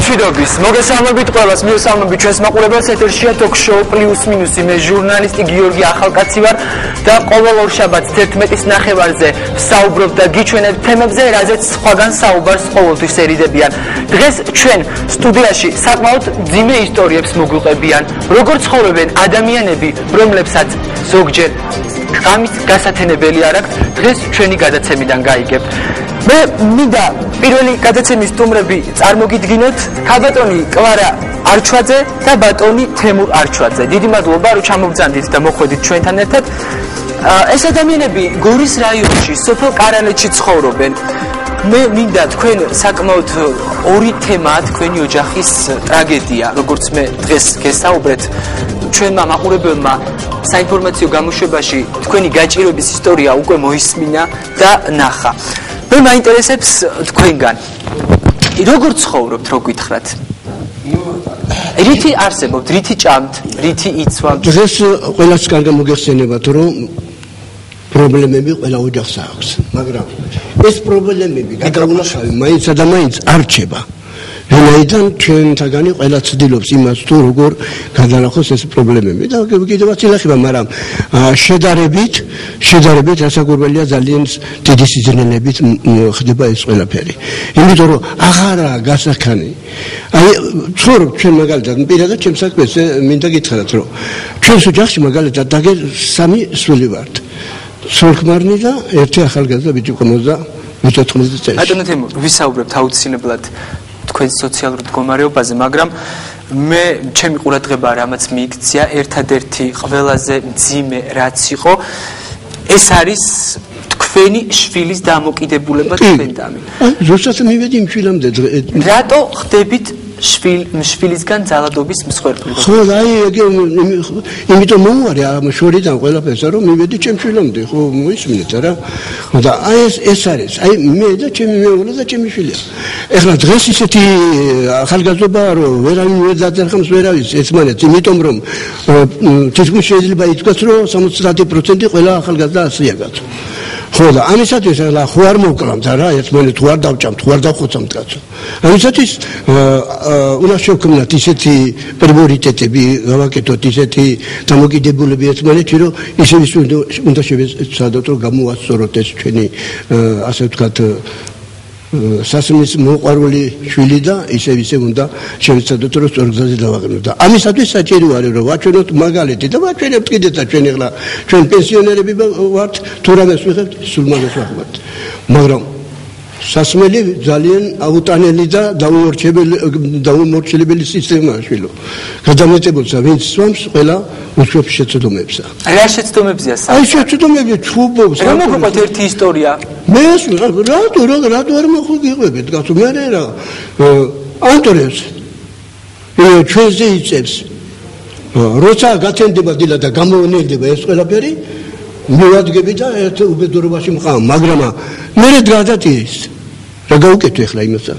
მშვიდობის, მოგესალმებით ყველას, მივესალმებით ჩვენს მაყურებელს, ეთერშია ток-შოუ პლუს მინუსი, მე ჟურნალისტი გიორგი ახალკაცი ვარ და ყოველ ორ შაბათს 11:30-ზე ვსაუბრობ და გიჩვენებ თემებზე, რაზეც სხვაგან საუბარს ყოველთვის ერიდებიან. დღეს ჩვენ სტუდიაში საკმაოდ ძიმე ისტორიებს მოგვიყვებიან, როგორ ცხოვრობენ ადამიანები, რომლებსაც ზოგჯერ ღამით გასათენებელი არ აქვს, დღეს ჩვენი გადაცემიდან გაიგებთ. მე მინდა პირველი გადაცემის სტუმრები წარმოგიდგინოთ, ქალბატონი კლარა არჩვაძე და ბატონი თემურ არჩვაძე. დიდი მადლობა, რომ ჩამოგძანდით და მოხვედით ჩვენთან ერთად. ეს ადამიანები გორის რაიონში, სოფელ კარალეთში ცხოვრობენ. მე მინდა თქვენ საკმაოდ ორი თემაა თქვენი ოჯახის ტრაგედია, როგორც მე დღეს გესაუბრეთ. ჩვენმა მაყურებელმა საინფორმაციო გამოშვებაში თქვენი გაჭირვების ისტორია უკვე მოისმინა და ნახა. მე მაინტერესებს თქვენგან. როგორ ცხოვრობთ, რო გითხრათ? რითი არსებობთ, რითი ჭამთ, რითი იცვამთ? დღეს ყველას კარგად მოგეხსენებათ, რომ პრობლემები ყველა ოჯახს აქვს, მაგრამ ეს პრობლემები გადაუნახავი მაინც და მაინც არ რჩება. ვინაიდან ჩვენთაგანი ყველა ცდილობს იმას, თუ როგორ გადალახოს ეს პრობლემები და კიდევაც ილახება, მაგრამ შედარებით რასაკვირველია ძალიან დიდი სიზრნელებით ხდება ეს ყველაფერი. იმიტომ რომ აღარაა გასახანი. აი ცხოვრობ ჩვენ მაგალითად პირადად ჩემს საქმეს მინდა გითხრათ, რომ ჩვენს ოჯახში მაგალითად დაგე 3 სული ვართ. სულხმარნი და ერთი ახალგაზრდა ბიჭი 90 წელს. ბატონო თემურ, ვისაუბრებთ აუცილებლად თქვენ სოციალურ მდგომარეობაზე, მაგრამ მე ჩემი ყურადღება რამაც მიიქცია, ერთადერთი ყველაზე მძიმე რაც იყო, ეს არის თქვენი შვილის დამოკიდებულება თქვენდამი. ზუსტად მივედი იმ შვილამდე. რატო ხდებით შვილისგან ძალადობის მსხვერპლი? ხო, აი იმიტომ მომვარე ამ შორიდან ყველაფერსა, რომ მივედი ჩემ შვილამდე, ხო, მოისმინეთ რა. და აი ეს არის, აი მე და ჩემი მეუღლე და ჩემი შვილია. ეხლა დღეს ისეთი ახალგაზრდობაა, რომ ვერავინ ვერ დაძერხებს ვერავის ერთმანეთს, იმიტომ რომ თითქმის შეიძლება ითქვას, რომ 70% ყველა ახალგაზრდა ასეა კაცო. ხო და ამისათვის ახლა ხო არ მოვკლამთ რა, ერთმანეთს თუ არ დავჭამთ, თუ არ დავხოცამთ კაცო. ამისათვის უნდა შევქმნათ ისეთი პრიორიტეტები, გავაკეთოთ ისეთი დამოკიდებულები ერთმანეთში, რომ ისე უნდა შევეცადოთ, რომ გამოასწოროთ ეს ჩვენი ასე ვთქვათ სასმის მოყვარული შვილი და ისე უნდა შევეცადოთ, რომ სწორ გზაზე დავაგნოთ. და ამისათვის საჭირო არის, რომ ვაჩვენოთ მაგალითი და ვაჩვენებთ კიდეც ჩვენ ახლა ჩვენ პენსიონერები ვართ, თუ რამეს ვიღებთ, სულ მაგას ვახმართ. მაგრამ სასმელი ძალიან აუტანელი და დაუმორჩილებელი სისტემაა შვილო. გადამეტებულსა ვინც სვამს, ყველა უშვებს შეცდომებსა. რა შეცდომებზია? აი შეცდომები ჩუბობს. რა მოგყვეთ ერთი ისტორია? მე რატო არ მოხუგიყვებით, კაცო, მე რა ანტორებს ჩვენზე იწევს. როცა გათენდება დილა და გამოვნელდება ეს ყველაფერი, მივადგები და ერთ უბედურობაში მყავ, მაგრამ მე გადატირის. რა გავუკეთო ახლა იმასა?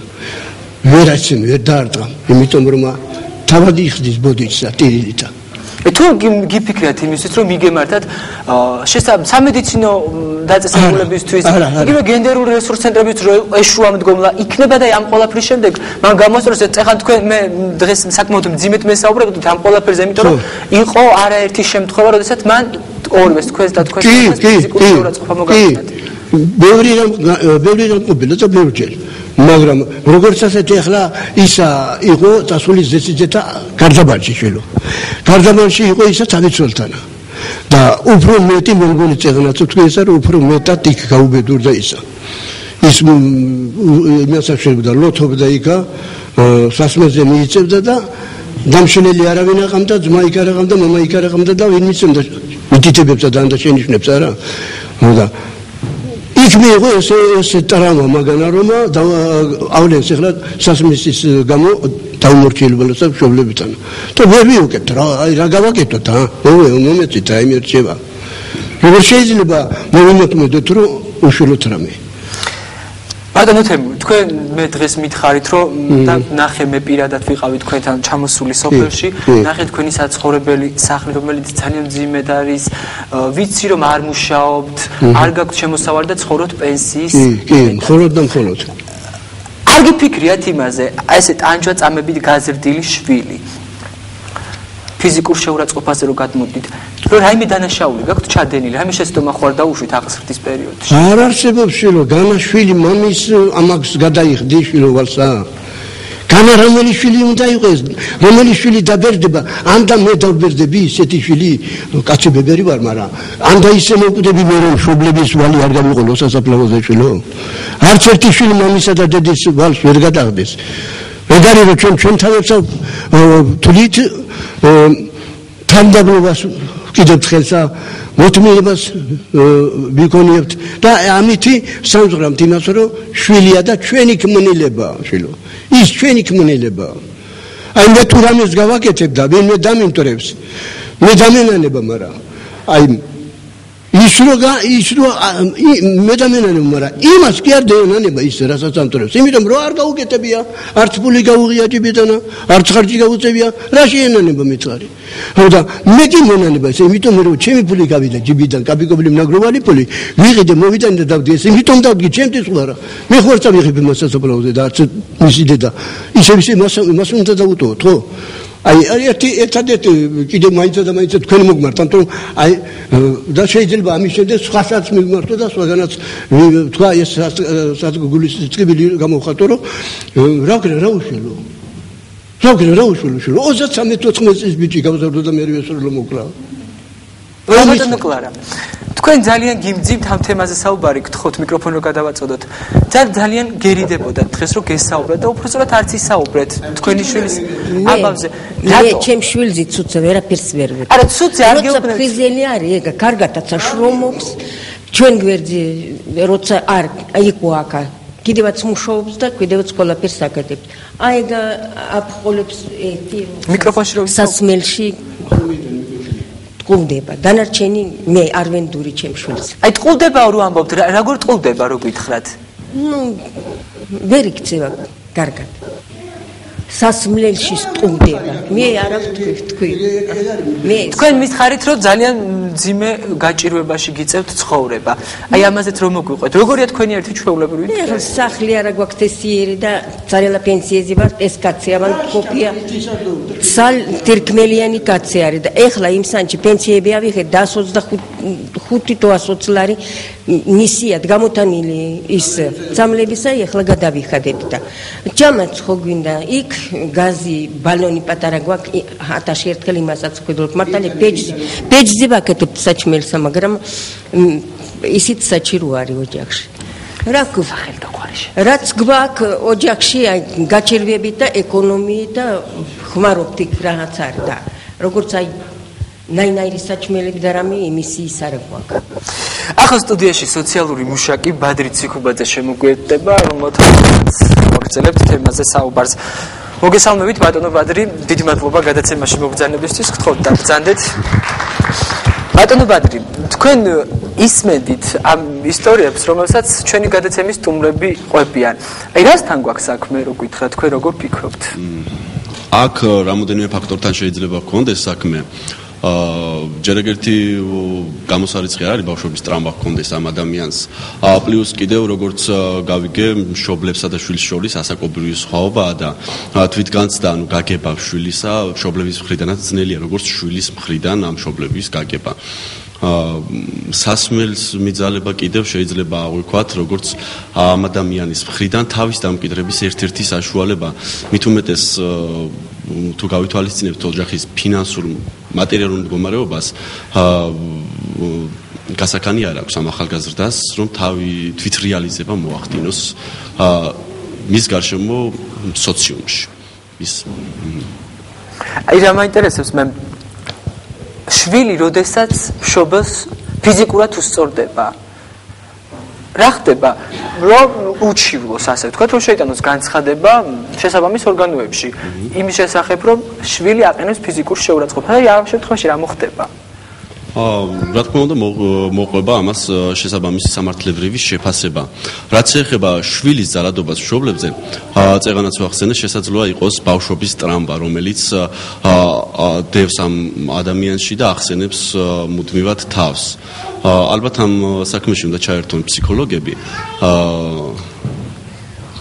ვერ აცემ, ვერ დაარტყამ, იმიტომ რომ თავად იხდის ბოდიშსა ტირილითა. თუ გიფიქრეთ იმისთვის, რომ მიგემართათ სამედიცინო დაწესებულებისთვის, იგივე გენდერული რესურს ცენტრებიც რო ეშუამდგომლა იქნება და ამ ყველაფრის შემდეგ მან გამოსწორეს, ეხლა თქვენ მე დღეს საკმაოდ მძიმედ მესაუბრებთ ამ ყველაფერზე, იმიტომ რომ იყო არაერთი შემთხვევა, როდესაც მან ორივეს თქვენს და თქვენს ფიზიკური შეურაცხყოფა მოგახსენეთ. ბევრი რამ ყოფილა და ბევრჯერ. მაგრამ როგორც ასეთი ახლა ისა იყო წასული ზეციძეთა გარდაბანში შვილო. გარდაბანში იყო ისა თავიცველთანა. და უფრო მეტი მოგონი წეღნაც თქვენსა, რომ უფრო მეტად იქ გაუბედურდა ისა. ის იმას შეგვდა ლოთობდა იქა, სასმელზე მიიწევდა და დამშენელი არავინ აყამდა, ძმა იქ არ აყამდა, მამა იქ არ აყამდა და ვინ მისცემდა მითითებებსა და შენიშვნებს არა. და იქ მიიღო ესე ტრაუმა მაგანა რომ ავლენს ახლა სასმისის გამო დაუმორჩილებელსა მშობლებთან. და ვერ ვიუკეთ რა, აი რა გავაკეთოთ მომეწით აი მე რჩება. როგორ შეიძლება მოვიმოქმედოთ რომ უშვილოთ რამე. ბატონო თემურ, თქვენ მე დღეს მითხარით, რომ ნახე მე პირადად ვიყავი თქვენთან ჩამოსული სოფელში, ნახე თქვენი საცხოვრებელი სახლი, რომელიც ძალიან მძიმედ არის, ვიცი რომ არ მუშაობთ, არ გაქვთ შემოსავალი და ცხოვრობთ პენსიის. კი, მხოლოდ და მხოლოდ. არ გიფიქრიათ იმაზე, ესე ტანჯვა წამებით გაზრდილი შვილი. ფიზიკურ შეურაცხყოფაზე რო გადმოდით, რომ რაიმე დანაშაული გაქვთ ჩადენილი, რაიმე შეცდომა ხო არ დაუშვით აღზრდის პერიოდში. არ არსებობს შვილო, განაშვილი მამის ამაგს გადაიხდი შვილოვალსა. განა რომელი შვილი უნდა იყოს, რომელი შვილი დაბერდება, ანდა მე დაბერდები ისეთი შვილი, კაცი ბებერი ვარ, მაგრამ ანდა ისე მოვკვდები მე რომ მშობლების ვალი არ გამიყოლო სასაფლაოზე შვილო. არც ერთი შვილი მამისა და დედის ვალს ვერ გადაახდეს. მეგარი რომ ჩვენ თავებსა თulit თანდაბლობას კიდევ ხელსა მოთმინებას ვიქონიებთ და ამითი სამზღრამთ იმას რომ შვილია და ჩვენი ქმნილება შვილო. ის ჩვენი ქმნილება. აი მე თუ რამეს გავაკეთებ და ვინმე დამინტრებს, მე დამენანება, მაგრამ აი ის რო მე დამენანება, მაგრამ იმას კი არ დაენანება ის რასაც ამტრებს. იმიტომ რომ არ გაუკეთებია, არც ფული გაუღია ჯიბიდან, არც ხარჯი გაუწევია, რა შეენანება მეწყარი. და მე კი მონანება ეს, იმიტომ რომ ჩემი ფული გავიდა ჯიბიდან, კაპიკობლი მნაგროვალი ფული, ვიღიდე მოვიდან და დავდი ეს, იმიტომ დავდი ჩემთვის ხوارა. მე ხო არ წავიღებ მას სასაფლაოზე და არც მისი დედა. ისე მას უნდა დავუტოვოთ, ხო? აი ერთადერთი კიდე მაინც თქვენ მოგმართ, ამიტომ აი და შეიძლება ამის შემდეგ სხვასაც მიგმართო და სხვაგანაც თქვა ეს სადგულის წკიბილი გამოვხატო რომ რა უშველო. რა უშველო. 33-14 წლის ბიჭი გავზარდო და მე ვესწრო მოკლა. ბატონო კლარა, თქვენ ძალიან გიმძიმთ ამ თემაზე საუბარი გთხოვთ მიკროფონი რომ გადავაწოდოთ. ძალიან გერიდებოდათ დღეს რომ გესაუბრეთ და უბრალოდ არც ისაუბრეთ თქვენი შვილის აბავზე. მე ჩემ შვილზე ცუცე ვერაფერს ვერ ვეძებ. არა ცუცე არ გეუბნებით. როცა ფრიზელი არის, ეგა კარგათაც შრომობს. ჩვენ გვერდზე როცა არ იყო აკა კიდევაც მუშაობს და კიდევაც ყველაფერს აკეთებს. აი ეგა აფხოლებს ერთი მიკროფონში რომ სასმელში ტყულდება. დანარჩენი მე არ ვენდური ჩემ შვილს. აი ტყულდება რო ამბობთ, როგორ ტყულდება რო გითხრათ? ვერ იქცევა კარგად. სასმლელში სტუმდება. მე არ ვთქვი. თქვენ მითხარით რომ ძალიან ძიმე გაჭირვებაში გიწევთ ცხოვრება. აი ამაზეც რომ მოგვიყვეთ. როგორია თქვენი ერთი ჩვეულებრივი? სახლი არა გვაქვს ესიერი და ძალიან პენსიაზე ვარ, ეს კაცი ამან კოპია. თირკმელიანი კაცი არის და ეხლა იმ სანჩი პენსიები ავიღეთ და 125 ლარი ნისიად გამოტანილი ის წამლებისა ეხლა გადავიხადეთ და ჯამაც ხო გვინდა იქ გაზი ბალონი პატარა გვაქვს 1000 ერთხელ იმასაც ვხედავთ მართალი პეჯზე ვაკეთებთ საჭმელსა მაგრამ ისიც საჭირო არის ოჯახში რა გხახელდა ყარიში რაც გვაქვს ოჯახში აი გაჭირვებით და ეკონომიით და ხმარობთ იქ რაღაც არის და როგორც აი ნაინაირი საჭმელები და რამე იმისი ის არ გვაქვს ახლა სტუდიაში სოციალური მუშაკი ბადრი ციქუბაძე შემოგვიერთდება რომელთაც მოგწელებთ თემაზე საუბარს მოგესალმებით ბატონო ბადრი დიდი მადლობა გადაცემაში მოგზაურობისთვის გთხოვთ დაბრძანდეთ ბატონო ბადრი თქვენ ისმენთ ამ ისტორიებს რომელსაც ჩვენი გადაცემის სტუმრები ყვებიან აი რასთან გვაქვს საქმე რო გითხრათ თქვენ როგორ ფიქრობთ აქ რამოდენიმე ფაქტორთან შეიძლება გქონდეს საქმე ჯერ ერთი გამოსარიცხი არის ბავშვობის ტრამვა გქონდეს ამ ადამიანს პლუს კიდევ როგორც გავიგე მშობლებსა და შვილის შორის ასაკობრივი სხვაობაა და თვითგანცდა ანუ გაგება შვილისა მშობლების მხრიდანაც ძნელია როგორც შვილის მხრიდან ამ მშობლების გაგება სასმელს მიძალება კიდევ შეიძლება აღვიქვათ როგორც ამ ადამიანის მხრიდან თავის დამკვიდრების ერთ-ერთი საშუალება მით უმეტეს თუ გავითვალისწინებთ ოჯახის ფინანსურ მატერიალურ მდგომარეობას გასახანი არ აქვს ამ ახალგაზრდას რომ თავი თვითრეალიზება მოახდინოს მის გარშემო სოციუმში ის აი რა მაინტერესებს მე შვილი როდესაც მშობელს ფიზიკურად უსწორდება რა ხდება რომ უჩივლოს ასე ვთქვათ რომ შეიტანოს განცხადება შესაბამის ორგანოებში იმის შესახებ რომ შვილი აყენებს ფიზიკურ შეურაცხყოფას და ამ შემთხვევაში რა მოხდება რა თქმა უნდა მოყვება ამას შესაბამისი სამართლებრივი შეფასება რაც ეხება შვილის ძალადობას მშობლებზე წეღანაც ვახსენე შესაძლოა იყოს ბავშვობის ტრამვა რომელიც დევს ამ ადამიანში და ახსენებს მუდმივად თავს ალბათ ამ საქმეში უნდა ჩაერთონ ფსიქოლოგები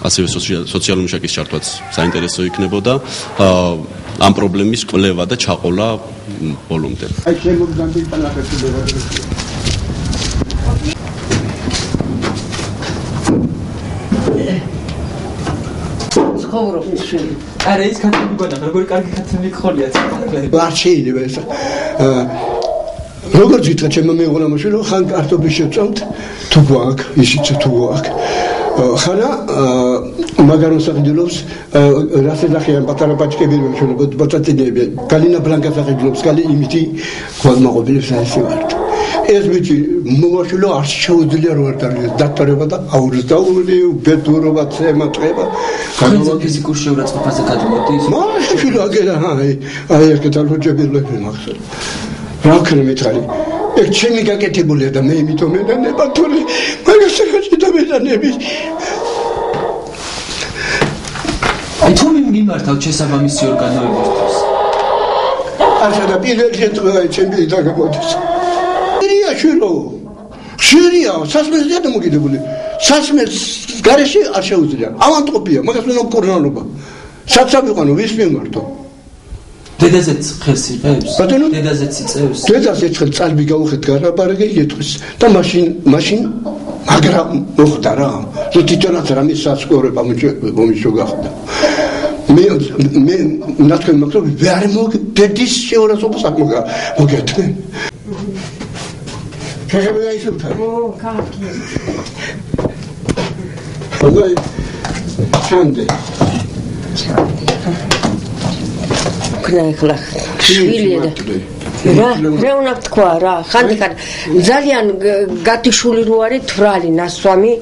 ასევე სოციალური მუშაკის ჩართვაც საინტერესო იქნებოდა ამ პრობლემის კვლევა და ჩაყოლა ბოლომდე. აი შემოგდანდი პალატებდება. არა ის ქართული გონა როგორი კარგი ქართული ხოლია არ შეიძლება ეს როგორც ვიტყვი ჩემო მეუღლა მოშვილო ხან კარტოფი შევწამთ თუ გვაქვს ისიც თუ გვაქვს ხანა მაგაროს აღდილობს რასედახიან პატარა პაჭკები მოშვილო ბატატინები გალინა ბლანკა აღდილობს გალი იმითი გვამაყობილებს ასე ვართ ეს ვიცი მომაშვილო არ შეუძლია რო არ დარგეს დაქტორება და აურზდაული ბედურობა ცემატყება ხანძა ფიზიკურ შეურაცხყოფაზე გადმოდის მაშვილო აგერა აი ერთ ალოჯებილები მახსოვს რა ქრემეთარი ერთ ჩემი გაკეთებულია და მე იმითო მედანება თორე მაგას რა და მედანები აი თუ მიმართავთ შესაბამისი ორგანოებისთვის ასე და პირველ შემთხვევაში ჩემი და გამოდის შირო შირია სასმელს და მოგიდებული სასმელს გარეშე არ შეუძლია ავანტყოფია მაგას უნდა კორნალობა საცავიყანო ვის მიმართო დედაზეც ხელს იღებს დედაზეც იწევს დედაზეც ხელ წალბი გაუხეთ გარაბარგე ეთქვის და მაშინ მაგრამ მოხდა რა თვითონაც რამე საცხოვრება მომიშო გახდა მე ნათქვამი მაქვს ვერ მოგდედის შეურაცხყოფას მოგეთმე შეიძლება ისუთა. კარგი. ხოდი. ჩანდე. ქნაიხლა. შვილია და რა უნდა თქვა რა ხანდახან ძალიან გათიშული რო არის თვრალი ნასვამი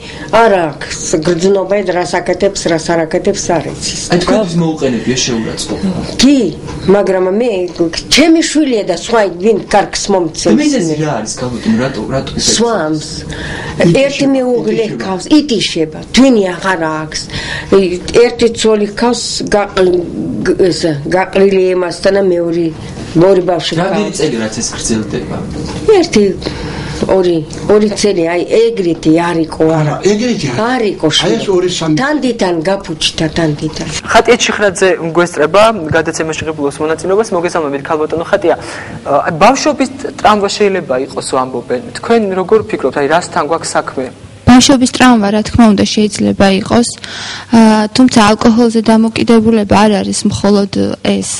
არ აქვს გრძნობა რას აკეთებს რას არ აკეთებს არ იცის აი თქვენს მოუყენებია შეურაცხყოფა კი მაგრამ მე ჩემი შვილია და სხვა ვინ კარგს მომცემს მიზეზი რა არის გამოდომ რატო სვამს ერთი მეუღლე ქავს იტიშება თვინი აღარ აქვს ერთი ცოლი ქავს გაყრილი ემასთან და მეორე ბავშვი რამდენი წელი რაც ეს გრძელდება ერთი ორი წელი აი ეგრეთი არისო არა ეგრეთი არისო აი ეს 2-3 თანდიდან გაფუჭდა თანდიდან ხატია ჩიხრაძე გვესწრება გადაცემაში ღებულობს მონაწილეობას მოგესალმებით ქალბატონო ხატია ბავშვობის ტრამვა შეიძლება იყოს ამბობენ თქვენ როგორ ფიქრობთ აი რასთან გვაქვს საქმე ბავშვობის ტრამვა რა თქმა უნდა შეიძლება იყოს თუმცა ალკოჰოლზე დამოკიდებულება არ არის მხოლოდ ეს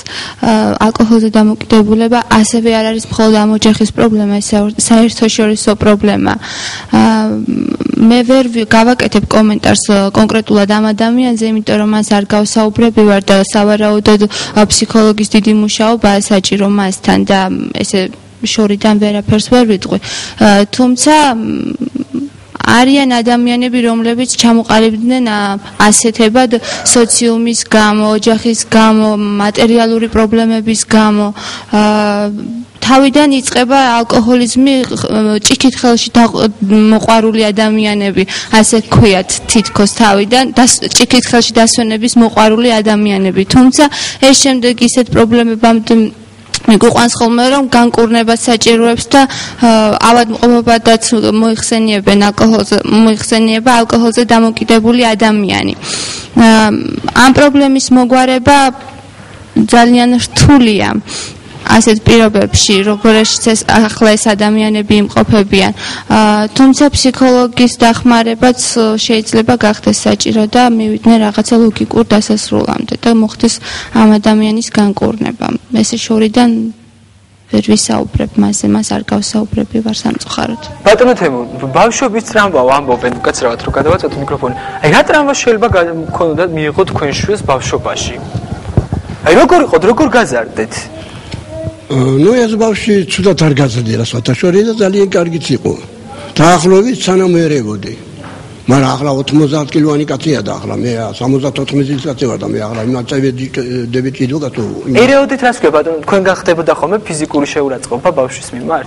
ალკოჰოლზე დამოკიდებულება ასევე არ არის მხოლოდ ამ ოჯახის პრობლემა ეს საერთაშორისო პრობლემა მე ვერ გავაკეთებ კომენტარს კონკრეტულად ამ ადამიანზე იმიტომ რომ მას არ გავსაუბრები ვარ და სავარაუდოდ ფსიქოლოგის დიდი მუშაობაა საჭირო მასთან და ესე შორიდან ვერაფერს ვერ ვიტყვი თუმცა არიან ადამიანები, რომლებიც ჩამოყალიბდნენ ასეთებად სოციუმის გამო, ოჯახის გამო, მატერიალური პრობლემების გამო. თავიდან იწყება ალკოჰოლიზმი, ჭიქით ხელში მოყვარული ადამიანები, ასე ვქვიათ თითქოს თავიდან, ჭიქით ხელში დასვენების მოყვარული ადამიანები. თუმცა ეს შემდეგ ისეთ პრობლემებამდე მიგვიყვანს ხოლმე რომ განკურნება საჭიროებს და ავადმყოფობადაც მოიხსენიებენ ალკოჰოლზე დამოკიდებული ადამიანი. ამ პრობლემის მოგვარება ძალიან რთულია. ასეთ პირობებში, როგორიც ახლა ეს ადამიანები იმყოფებიან. თუმცა ფსიქოლოგის დახმარებაც შეიძლება გახდეს საჭირო და მივიდნენ რაღაცა ლოგიკურ დასასრულამდე და მოხდეს ამ ადამიანის განკურნება. ესე შორიდან ვერ ვისაუბრებ მასზე, მას არ გავსაუბრები ვარ სამწუხაროდ. ბატონო თემო, ბავშვობის ტრამვა ამბობენ უკაცრავად რომ გადავაწყვეტ მიკროფონი. აი რა ტრამვა შეიძლება გქონოდათ მიიღოთ თქვენ შვილს ბავშვობაში? აი როგორ იყოთ, როგორ გაზარდეთ? ნუ ეს ბავშვი ცუდად არ გაზრდილა სათაშორი და ძალიან კარგიც იყო. დაახლოებით სანამ ერებოდი. მაგრამ ახლა 90 კილოვანი კაცია და ახლა მე 74 წლის კაცი ვარ და მე ახლა იმაწევდებით კიდო კაცო. ერეოდით რას ქვია ბატონო, თქვენ გახდებოდა ხოლმე ფიზიკური შეურაცხყოფა ბავშვის მიმართ?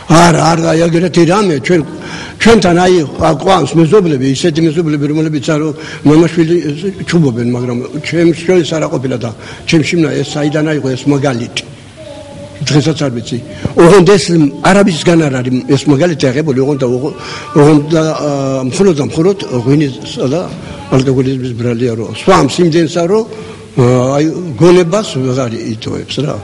არა, არა, ეგრეთი რამე ჩვენთან აი ყვანს მეზობლები, ისეთი მეზობლები, რომლებიც არო მამაშვილი ჩუბობენ, მაგრამ ჩემს შვილს არა ყოფილა და ჩემში ეს საიდან აიღო ეს მაგალითი. დღესაც არ ვიცი. ოღონდ ეს არაბისგან არ არის ეს მაგალითი აღებული, ოღონდ მხოლოდ ღვინისა და ალკოჰოლიზმის ბრალია რო. სხვა სიმდენსა რო აი გონებას ვეღარ იტოვებს რა.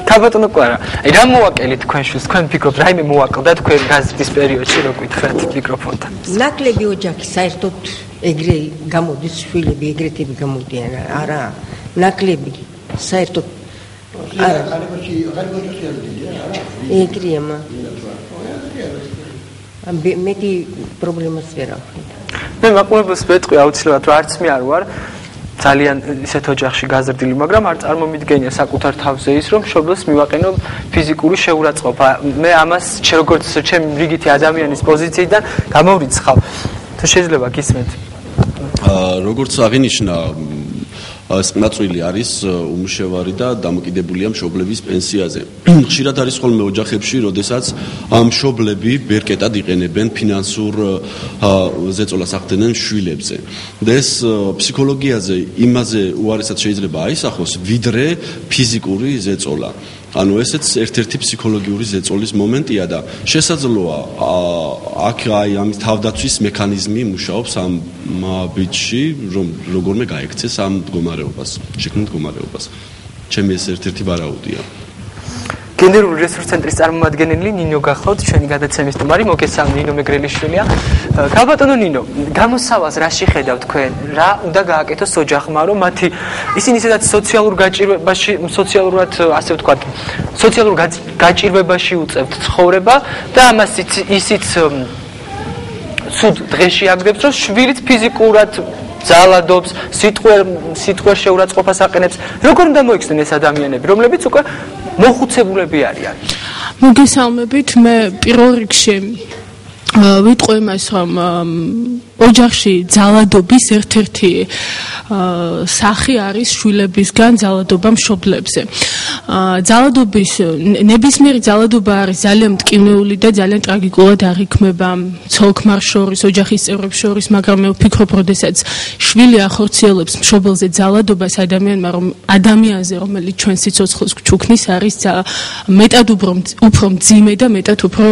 ქალბატონო კვარა, რა მოაკელით თქვენ შვილს, თქვენ ფიქრობთ რაიმე მოაკლდა თქვენ გაზრდის პერიოდში რო გითხრათ მიკროფონთან. ნაკლები ოჯახი საერთოდ ეგრე გამოდის შვილები, ეგრეთები გამოდიან, არა, ნაკლები საერთოდ არა. ეგრეა მა. მეტი პრობლემას ვერ აქვს. მე მაყურებელს ვეთყვი აუცილებლად რომ არც მე არ ვარ ძალიან ისეთ ოჯახში გაზრდილი, მაგრამ არ წარმომიდგენია საკუთარ თავზე ის, რომ მშობელს მივაყენო ფიზიკური შეურაცხყოფა. მე ამას როგორც ჩემი რიგითი ადამიანის პოზიციიდან გამოვრიცხავ. თუ შეიძლება გისმენთ. როგორც აღინიშნა, წნაწვილი არის უმუშევარი და დამოკიდებულია მშობლების პენსიაზე. ხშირად არის ხოლმე ოჯახებში, როდესაც მშობლები ბერკეტად იყენებენ ფინანსურ ზეწოლას ახდენენ შვილებზე. და ეს ფსიქოლოგიაზე იმაზე უარესად შეიძლება აისახოს, ვიდრე ფიზიკური ზეწოლა. ანუ ესეც ერთ-ერთი ფსიქოლოგიური ზეწოლის მომენტია და შესაძლოა აქ აი ამის თავდაცვის მექანიზმი მუშაობს ამ ბიჭში, რომ როგორმე გაექცეს ამ მდგომარეობას, შექმნილ მდგომარეობას. ჩემი ეს ერთ-ერთი ვარაუდია. გენერალური რესურს ცენტრის წარმომადგენელი ნინო გახლავთ, ჩვენი გადაცემის სტუმარი, მოგესალმებით, ნინო მეგრელიშვილია. ქალბატონო ნინო, გამოსავალს რა შეხედავთ თქვენ? რა უნდა გააკეთოს ოჯახმა, რომ მათი ისინი სადაც სოციალურ გაჭირვებაში, სოციალურად, ასე ვთქვათ, სოციალურ გაჭირვებაში უწევთ ცხოვრება და ამას ისიც სულ დღეში აგდებს, რომ შვილიც ფიზიკურად ძალადობს, სიტყვერ შეურაცხყოფას აყენებს. როგორ უნდა მოიქცნენ ეს ადამიანები, რომლებიც უკვე მოხუცებულები არიან? მოგესალმებით, მე პირველ რიგში ვიტყვი იმას, რომ ოჯახში ძალადობის ერთ-ერთი სახი არის შვილებისგან ძალადობა მშობლებზე. ძალადობის ნებისმიერი ძალადობა არის ძალიან მტკივნეული და ძალიან ტრაგიკულად აღიქმება ცოლ-ქმარ შორის, ოჯახის წევრებს შორის, მაგრამ მე ვფიქრობ, როდესაც შვილი ახორციელებს მშობელზე ძალადობას ადამიანზე, რომელიც ჩვენ სიცოცხლეს გვჩუქნის, არის მეტად უფრო მძიმე და მეტად უფრო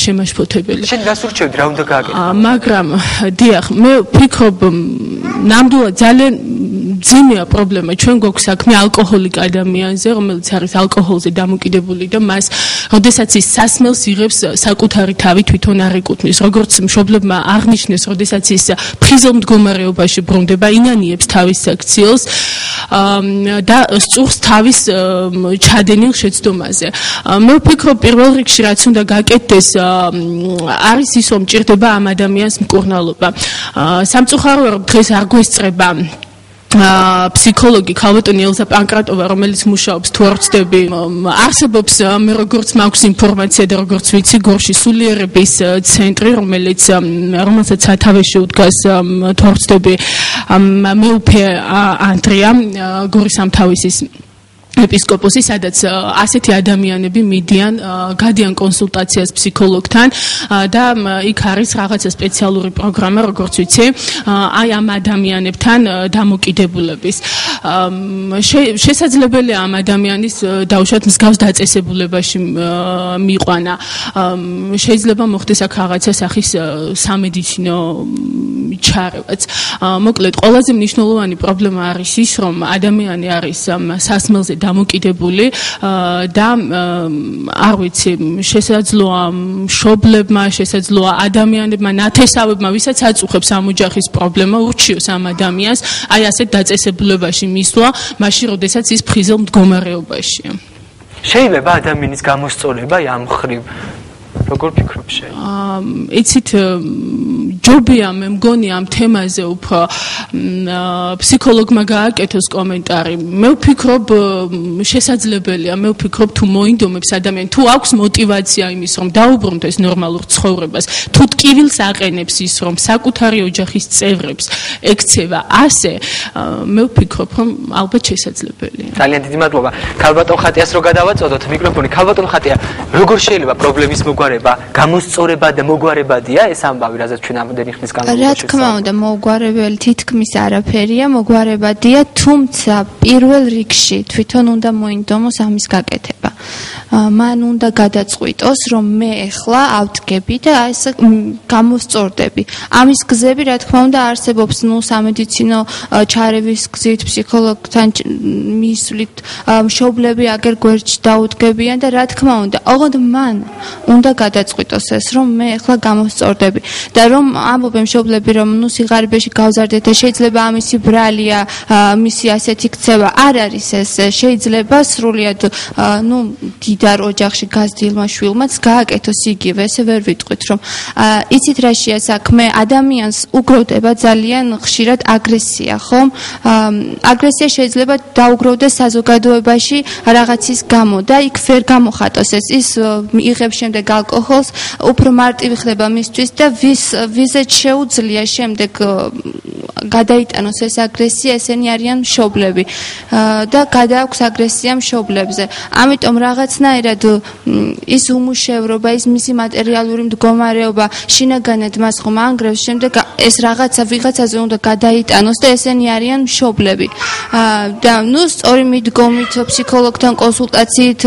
შემაშფოთებელი. შენ რას ურჩევთ, რა უნდა გააკეთო? მაგრამ დიახ, მე ვფიქრობ, ნამდვილად ძალიან მძიმეა პრობლემა. ჩვენ გვაქვს საქმე ალკოჰოლიკ ადამიანზე, რომელიც არის ალკოჰოლზე დამოკიდებული და მას, როდესაც ის სასმელს იღებს, საკუთარი თავი თვითონ არ ეკუთვნის. როგორც მშობლებმა აღნიშნეს, როდესაც ის ფხიზელ მდგომარეობაში ბრუნდება, ინანიებს თავის საქციელს და სწურს თავის ჩადენილ შეცდომაზე. მე ვფიქრობ, პირველ რიგში რაც უნდა გაკეთდეს, არის ის, რომ ჭირდება ამ ადამიანს მკურნალობა. სამწუხაროა, რომ დღეს არ გვესწრება ფსიქოლოგი ქალბატონი ელზა პანკრატოვა, რომელიც მუშაობს თუ არ ვცდები, არსებობს მე როგორც მაქვს ინფორმაცია და როგორც ვიცი, გორში სულიერების ცენტრი, რომელსაც სათავეში უდგას თუ არ ვცდები მეუფე ანდრია გორის სამთავისის ეპისკოპოსი, სადაც ასეთი ადამიანები მიდიან, გადიან კონსულტაციას ფსიქოლოგთან და იქ არის რაღაცა სპეციალური პროგრამა, როგორც ვიცი, აი ამ ადამიანებთან დამოკიდებულების. შესაძლებელია ამ ადამიანის დაუშვათ მსგავს დაწესებულებაში მიიყვანა. შეიძლება მოხდეს აქ რაღაცა სახის სამედიცინო ჩარევაც. მოკლედ, ყველაზე მნიშვნელოვანი პრობლემა არის ის, რომ ადამიანი არის სასმელზე დამოკიდებული და არ ვიცი, შესაძლოა მშობლებმა, შესაძლოა ადამიანებმა, ნათესავებმა, ვისაც აწუხებს ამ ოჯახის პრობლემა, ურჩიოს ამ ადამიანს, აი ასეთ დაწესებულებაში მისვლა, მაშინ, როდესაც ის ფხიზელ მდგომარეობაშია. შეიძლება ადამიანის გამოსწორება ამ ხრივ როგორ ფიქრობ შენ? იცით, ჯობია მე მგონი ამ თემაზე უფრო ფსიქოლოგმა გააკეთოს კომენტარი. მე ვფიქრობ, შესაძლებელია, მე ვფიქრობ, თუ მოინდომებს ადამიანი, თუ აქვს мотиваცია იმის, რომ დაუბრუნდეს ნორმალურ ცხოვრებას, თუ ტკივილს აყენებს ის, რომ საკუთარი ოჯახის წევრებს ექცევა ასე, მე ვფიქრობ, რომ ალბათ შესაძლებელია. ძალიან დიდი მადლობა. ქალბატონ ხატიას რო გადავაწოდოთ მიკროფონი. ქალბატონ ხატია, როგორ შეიძლება პრობლემის მოგვარება, გამოსწორება და მოგვარებადია ეს ამბავი, რაზეც ჩვენ ამდენი ხნის განმავლობაში. რა თქმა უნდა, მოგვარებელი თითქმის არაფერია, მოგვარებადია, თუმცა პირველ რიგში თვითონ უნდა მოინდომოს ამის გაკეთება. მან უნდა გადაწყვიტოს, რომ მე ახლა ავდგები და ესე გამოსწორდები. ამის გზები, რა თქმა უნდა, არსებობს, სამედიცინო ჩარევის გზით, ფსიქოლოგთან მისვლით, მშობლები აგერ გვერდში დაუდგებიან და რა თქმა უნდა, ოღონდ მან უნდა გადაწყვიტოს ეს, რომ მე ახლა გამოსწორდები და რომ ამბობენ მშობლები, რომ სიღარიბეში გავზარდეთ და შეიძლება ამისი ბრალია, მისი ასეთი ქცევა არ არის ეს, შეიძლება სრულიად დიდარ ოჯახში გაზრდილმა შვილმაც გააკეთოს იგივე, ესე ვერ ვიტყვით, რომ იცით რა შეა საქმე, ადამიანს უგროვდება ძალიან ხშირად აგრესია, ხო? აგრესია შეიძლება დაუგროვდეს საზოგადოებაში რაღაცის გამო და იქ ვერ გამოხატოს ეს, ის იღებს შემდეგ ალკოჰოლს, უფრო მარტივი ხდება მისთვის და ვიზეთ შეუძლია შემდეგ გადაიტანოს ეს აგრესია, ესენი არიან მშობლები და გადააქვს აგრესია მშობლებზე. ამიტომ რაღაცნაირად ის უმუშევრობა, ის მისი მატერიალური მდგომარეობა შინაგანად მას ხომ ანგრევს, შემდეგ ეს ვიღაცაზე უნდა გადაიტანოს და ესენი არიან მშობლები. და სწორი მიდგომით, ფსიქოლოგთან კონსულტაციით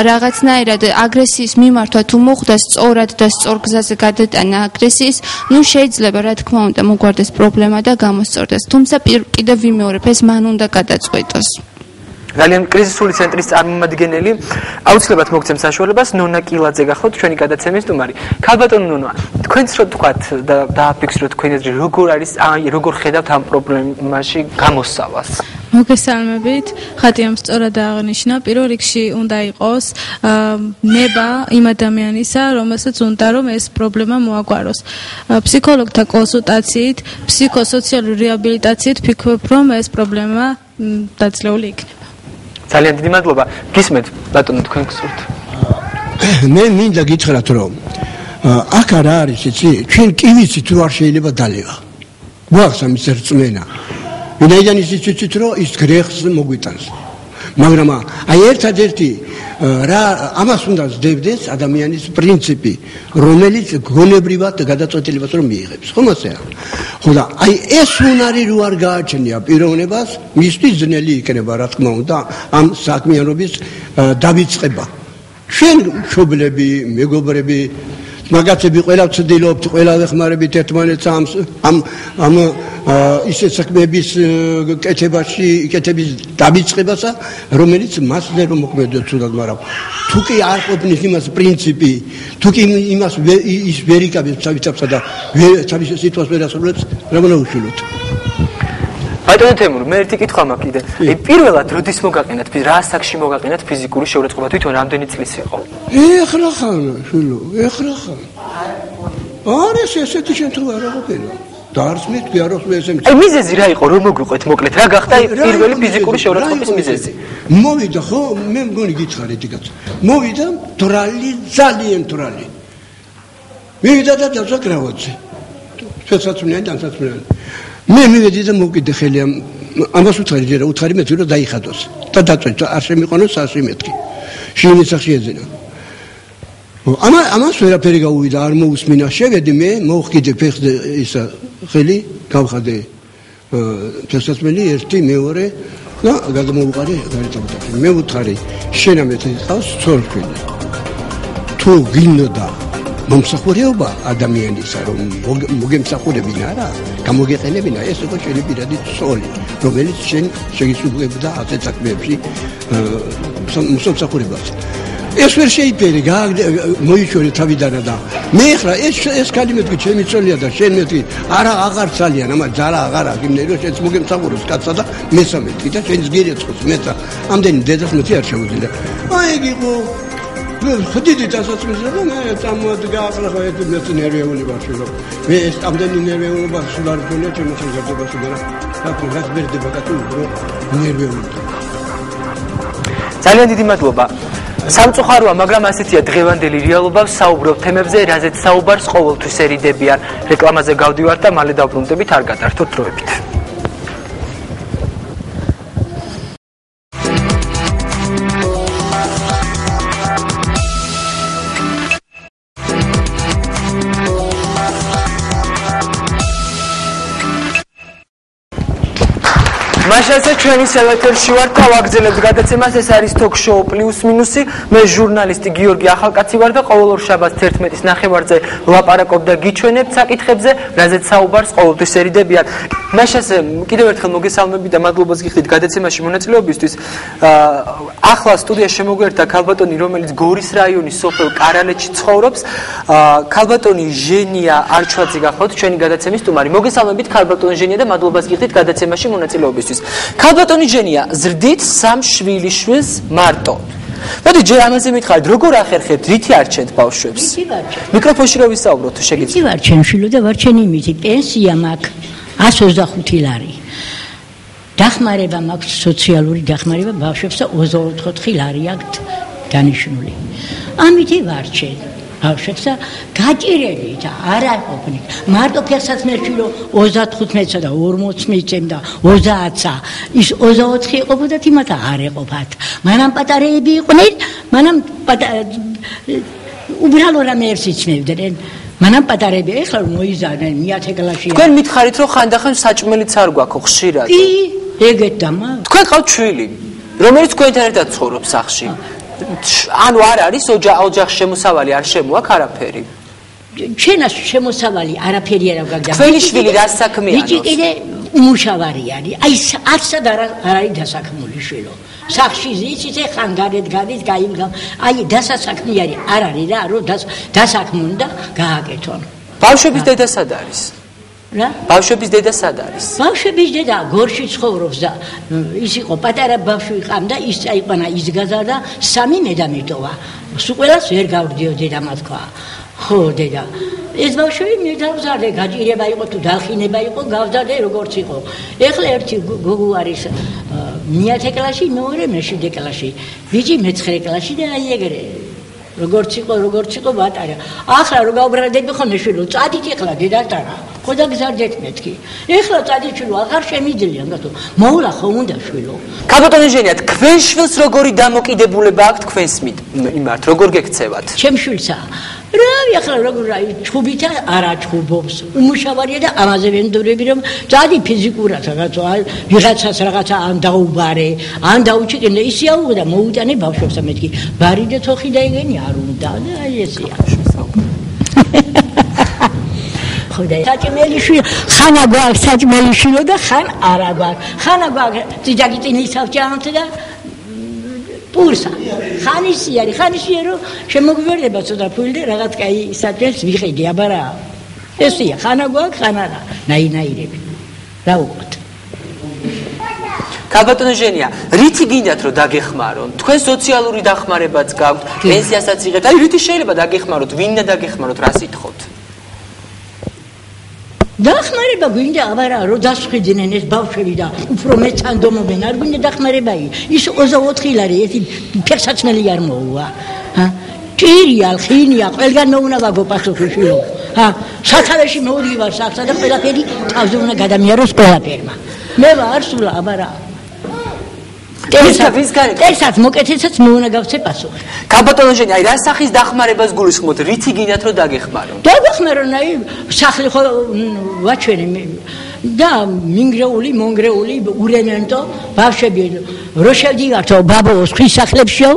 რაღაცნაირად აგრესიის მიმართვა თუ მოხდა სწორად და სწორ გზაზე გადატანა აგრესიის, შეიძლება რა თქმა უნდა მოგვარდეს პრობლემა და გამოსწორდეს. თუმცა კიდევ ვიმეორებ, ეს მან უნდა გადაწყვეტოს. ძალიან კრიზისული ცენტრის წარმომადგენელი აუცილებლად მოგცემ საშუალებას ნონა კილაძე გახლავთ ჩვენი გადაცემის სტუმარი. ქალბატონო ნონა, თქვენც რო თქვათ და დააფიქსიროთ თქვენი აზრი, როგორ ხედავთ ამ პრობლემაში გამოსავალს? მოგესალმებით, ხატიამ სწორად აღნიშნა, პირველ რიგში უნდა იყოს ნება იმ ადამიანისა, რომელსაც უნდა რომ ეს პრობლემა მოაგვაროს. ფსიქოლოგთა კონსულტაციით, ფსიქოსოციალური რეაბილიტაციით ვფიქრობ, რომ ეს პრობლემა დაძლეული იქნება. ძალიან დიდი მადლობა. გისმენთ, ბატონო, თქვენ გსურთ. მე მინდა გითხრათ, რომ აქ არა არის იცი, ჩვენ კი ვიცით რომ არ შეიძლება დალევა. გვაქვს ამის რწმენა. ვინაიდან ისიც რომ ის გრეხს მოგვიტანს. მაგრამ აი ერთადერთი რა ამას უნდა ზრდებდეს ადამიანის პრინციპი, რომელიც გონებრივად გადაწყვეტილებას რომ მიიღებს. ხომ ასეა? ხო და აი ეს უნარი რო არ გააჩნია პიროვნებას, მისთვის ძნელი იქნება რა თქმა უნდა ამ საქმიანობის დავიწყება. ჩვენ მშობლები, მეგობრები, მაგაცები ყველა ვცდილობთ, ყველა ვეხმარებით ერთმანეთს ამ ისეთ საქმეების კეთების დავიწყებასა, რომელიც მასზე რომ მოქმედებს თუდად, მაგრამ თუ კი არ ყოფნის იმას პრინციპი, თუ კი იმას ის ვერ იკავებს თავისთავსა და თავის სიტყვას ვერ ასრულებს, რა უნდა უშვილოთ? ბატონო თემურ, მე ერთი კითხვა მაქვს კიდე. პირველად როდის მოგაყენათ, რა ასაკში მოგაყენათ ფიზიკური შეურაცხყოფა, თვითონ რამდენი წლის იყო? ეხლა ხან, შვილო, ეხლა ხან. არის ესეთი შემთხვევა რა ყოფილა? დაარსმით გიაროს მე ესემ. აი მიზეზი რა იყო, რომ მოგვიყვეთ მოკლედ, რა გახდა პირველი ფიზიკური შეურაცხყოფის მიზეზი? მოვიდა ხო, მე მგონი გითხარით იგაც. მოვიდა თრალი, ძალიან თრალი. მივიდა და დასაკრავოძე. შესაძლოა დასაცმლიანი. მე მივედი და მოვკიდე ხელი ამას უთხარი ჯერა უთხარი მეთქი რომ დაიხადოს და დაწვეჭა არ შემიყონოს 100 მეთქი შინის სახში ეძინა ამას ვერაფერი გაუვიდა არ მოусმინა შევედი მე მოვხიდე ფეხზე ისა ხელი გავხადე შესაძლებელი ერთი მეორე და გადმოვუყარე გარეთავდა მე უთხარი შენა მეთქი ყავს ცოლქვილი თუ გინდა მომსახურება ადამიანისა რომ მოგემსახურებინა რა გამოგეყენებინა ეს უკვე შენი პირადი ცოლი რომელიც შენ შეგისრულებდა ასეთ საქმეებში მომსახურებას ეს ვერ შეიფერე მოიჩორე თავიდანა და მე ხრა ეს კალი მეთქი ჩემი ცოლია და შენ მეთქი არა აღარ ძალიან ამა ძალა აღარ აქვს იმნერი რომ შენც მოგემსახუროს კაცსა და მესამეთქი და შენს გირეცხოს მეცა ამდენი დედას მეთი არ შეუძლია აი გიყო ხდიდი დასაცმელია და მე წამოდგა ახლა ეს ნერვიული ვარშილო მე ეს ამდენი ნერვიულობა სულ არ გქონია ჩემს საზოგადოებაში და რა ბერდება და თუ ნერვიულობა ძალიან დიდი მადლობა სამწუხაროა მაგრამ ასეთია დღევანდელი რეალობა საუბრობ თემებზე რაზეც საუბარს ყოველთვის ერიდებიან რეკლამაზე გავდივართ და მალე დავბრუნდებით არ გატართოთ დროებით მაშასე ჩვენი ეთერში ვართ და ვაგრძელებთ გადაცემას. ეს არის ток-შოუ პლუს მინუსი. მე ჟურნალისტი გიორგი ახალკაცი ვარ და ყოველ ორ შაბათს 11-ის ნახევარზე ვლაპარაკობ და გიჩვენებ საკითხებზე, რაზეც საუბარს ყოველთვის ერიდებიან. მაშასე კიდევ ერთხელ მოგესალმები და მადლობას გიხდით გადაცემაში მონაწილეობისთვის. ახლა სტუდიაში შემოგვერთა ქალბატონი, რომელიც გორის რაიონის სოფელ კარალეთში ცხოვრობს. ქალბატონი ჟენია არჩვაძე გახლავთ ჩვენი გადაცემის სტუმარი. მოგესალმებით ქალბატონი ჟენია და მადლობას გიხდით გადაცემაში მონაწილეობისთვის. ქალბატონი ჟენია, ზრდით 3 შვილიშვილს მარტო. მოდი ჯერ ამაზე მითხარით, როგორ ახერხებთ, რითი არჩენთ ბავშვებს? მიკროფონში რო ვისაუბროთ, თუ შეგიძლიათ. იცი ვარჩენ შვილო და ვარჩენ იმითი, პენსია მაქვს 125 ლარი. დახმარება მაქვს, სოციალური დახმარება ბავშვებს და 24 ლარი აქვს დანიშნული. ამითი ვარჩენ ბავშვებს და გაჭირელი და არა ყოფნი. მარტო ფეხსაც მერჩილო 35-ცა და 40 მიწემდა 20-ცა. ის 24 იყოფოდა თიმათა არ ეყოფათ. მანამ პატარეები იყვნენ, მანამ უბრალო რამეებს იცნებდნენ. მანამ პატარეები ეხლა მოიზარდნენ 10 კლასში. თქვენ მითხარით რომ ხანდახან საჭმელიც არ გვაქვს ხშირად. კი, ეგეთ დამა. თქვენ ყავთ შვილი, რომელიც თქვენთან ერთად ცხოვრობს სახლში. ანუ არ არის ოჯახის შემოსავალი არ შემოაქვს არაფერი. ჩვენას შემოსავალი არაფერი არ აქვს. თქვენი შვილი რა საქმეა? ბიჭი კიდე უმუშავარი არის. აი არცად არ არის დასაქმული შვილო. სახში ზიცით ხან გარეთ გადის გაიგამ. აი დასაქმიანი არ არის რა, რომ დასაქმუნ და გააკეთონ. ბავშვების დედა სად არის? რა? ბავშვების დედა სად არის? ბავშვების დედა გორში ცხოვრობს და ის იყო პატარა ბავშვი ყავდა, ის წაიყვანა, ის გაზარდა 3 მედამიტოვა. სულ ყველას ვერ გავდიო დედამ თქვა. ხო დედა. ეს ბავშვი მედავზარდე, გაჭირება იყო თუ დახინება იყო, გავზარდე როგორც იყო. ეხლა ერთი გოგო არის 9 კლასში, მეორე მე7 კლასში. ბიჭი მე9 კლასში და აი ეგრე. როგორც იყო ბატარა. ახლა რო გავბრალდები ხოლმე შვილო, წადით ეხლა დედატარა. ხო და გზარდეთ მეთქი. ეხლა წადით შვილო, აღარ შემიძლია, გათო. მოვლა ხო უნდა შვილო. ქალბატონი ჟენია, თქვენ შვილს როგორი დამოკიდებულება აქვს თქვენს მიმართ? როგორ გექცევათ? ჩემ შვილსა რავი ახლა როგორ აი ჩხუბითა არ აჩხუბობს. უმუშავარია და ამაზე ვენდორები რომ წადი ფიზიკურად რაღაცა ვიღაცას რაღაცა ან დაუბარე, ან დაუჩიკინე, ისე აუღდა მოუტანე ბავშვებს მეთქი. ბარი და თოხი დაიგენი არ უნდა და აი ესეა. ხოდა საჭმელი შვილი ხანა გვაქვს საჭმელი შვილო და ხან არა გვაქვს. ხანა გვაქვს ძიძაგიტინის საფჭანთ და პურსა. ხანისი არის, ხანისია რომ შემოგვიβერდება ცოტა ფული და რაღაც კაი საჭმელს ვიყიდი, აბარა. ესეა, ხანა გვაქვს, ხან არა. ნაირები. რა უყოთ. ქალბატონი ჟენია, რითი გინდათ რომ დაგეხმარონ? თქვენ სოციალური დახმარებაც გაქვთ, პენსიასაც იღებთ. აი რითი შეიძლება დაგეხმაროთ? ვინდა დაგეხმაროთ, რა სიტყვით? დახმარება გვინდა, აბარა, რომ დასხვიდნენ ეს ბავშვები და უფრო მეცან დომობენ, არ გვინდა დახმარება. ის 24 ლარი, ეს ფეხსაცმელი არ მოუვა. ჭირია, ხინია, ყველგან მოუნა ვაგო პასუხი შვილო. სათავეში მოვდივარ სახსა და ყველაფერი თავზე უნდა გადამიაროს ყველაფერმა. მე ვარ სულ აბარა. ტექსტს მოკეთეცაც მეუნა გავცე პასუხი. ქალბატონი ჟენია, აი რა სახის დახმარებას გულისხმობთ? რითი გინდათ რომ დაგეხმარონ? დაგეხმარონ, აი სახლი ხო ვაჩვენე და მონგრეული ურემენტო ბავშვები რო შევდივართო ბაბოს ხის სახლებშიო,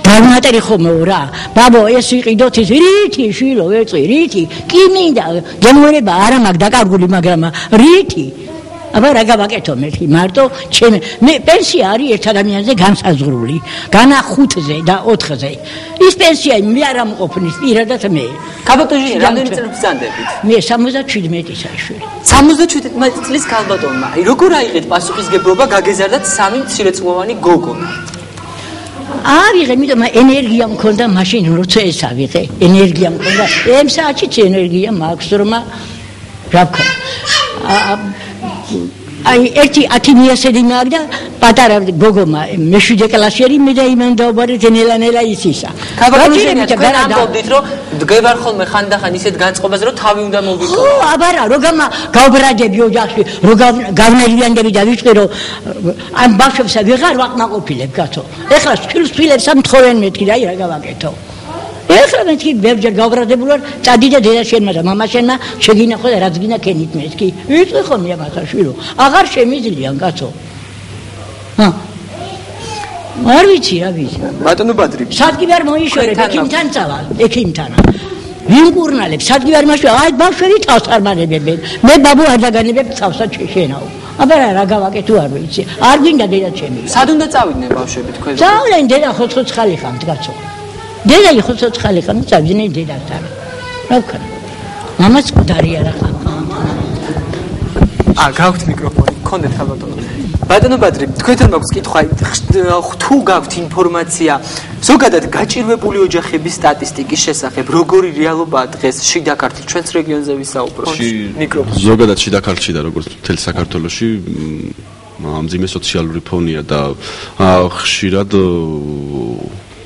დავმატერი ხომო რა. ბაბო ეს იყიდოთ ის რითი შვილო ვერწი რითი? კი მინდა გემუერება არა მაქვს დაკარგული, მაგრამ რითი? აბა რა გავაკეთო მეთქი მარტო მე პენსია არის ერთ ადამიანზე განსაზღვრული განა 5-ზე და 4-ზე ის პენსია მე არ ამყოფნის პირადად მე ქალბატონი რამდენი წელი ბრძანდებით მე 77-ის შვილი 77 წლის ქალბატონმა როგორ აიღეთ პასუხისგებლობა გაგეზარდათ 3 მცირეწლოვანი გოგონა ავიღე იმიტომ ენერგია მქონდა მაშინ როცა ეს ავიღე ენერგია მქონდა ამ საათშიც ენერგია მაქვს რომ რა ვქნა აი ერთი 10 მიასედი მაგ და პატარა გოგომა მე7 კლასში მე და იმან დაუბარე ნელა ისისა. ქალბატონი თქვენ ამბობდით რომ დგევარ ხოლმე ხანდახან ისეთ განწყობაზე რომ თავი უნდა მოვიყო. ხო, აბარა როგამა გავბრადები ოჯახში, რო გავნერვიანდები და ვიწყე რომ ამ ბავშვებსა ვეღარ ვაკმაყოფილებ, გათო. ეხლა შვილებს ამთხოვენ მეთქი და აი რა გავაკეთო. ეხლა მეთქი ბევრჯერ გავბრადებულ ვარ, წადი და დედა შენმა და მამა შენმა შეგინახო და რაც გინდა კენით მეთქი. ვიტყვი ხოლმე ამათა შვილო. აღარ შემიძლია კაცო. არ ვიცი რა ვიცი. ბატონო ბადრი. სადგივი არ მოიშორე, ექიმთან წავა, ექიმთანა. ვინ გურნალებს, სადგივი არ მოიშორე, აი ბავშვები თავს არ მარებებენ. მე ბაბუ არ დაგანებებ თავსაც შენაო. აბა რა გავაკეთე თუ არ ვიცი. არ გვინდა დედა ჩემი. სად უნდა წავიდნენ ბავშვები თქვენ? წავიდნენ დედა ხოცხოცხალი ხამთ კაცო. დედა ხოცხოცხალი ხამთ წავიდნენ დედასთან. რა ვქნა? მამაც მკვდარი არა ხამ. გაქვთ მიკროფონი, გქონდეთ ხალბატონო. ბატონო ბადრი, თქვენთან მაქვს კითხვა, თუ გაქვთ ინფორმაცია ზოგადად გაჭირვებული ოჯახების სტატისტიკის შესახებ, როგორი რეალობაა დღეს შიდა ქართლის ჩვენს რეგიონზე ვისაუბროთ? მიკროფონი. ზოგადად შიდა ქართლში და როგორც მთელ საქართველოში მძიმე სოციალური ფონია და ხშირად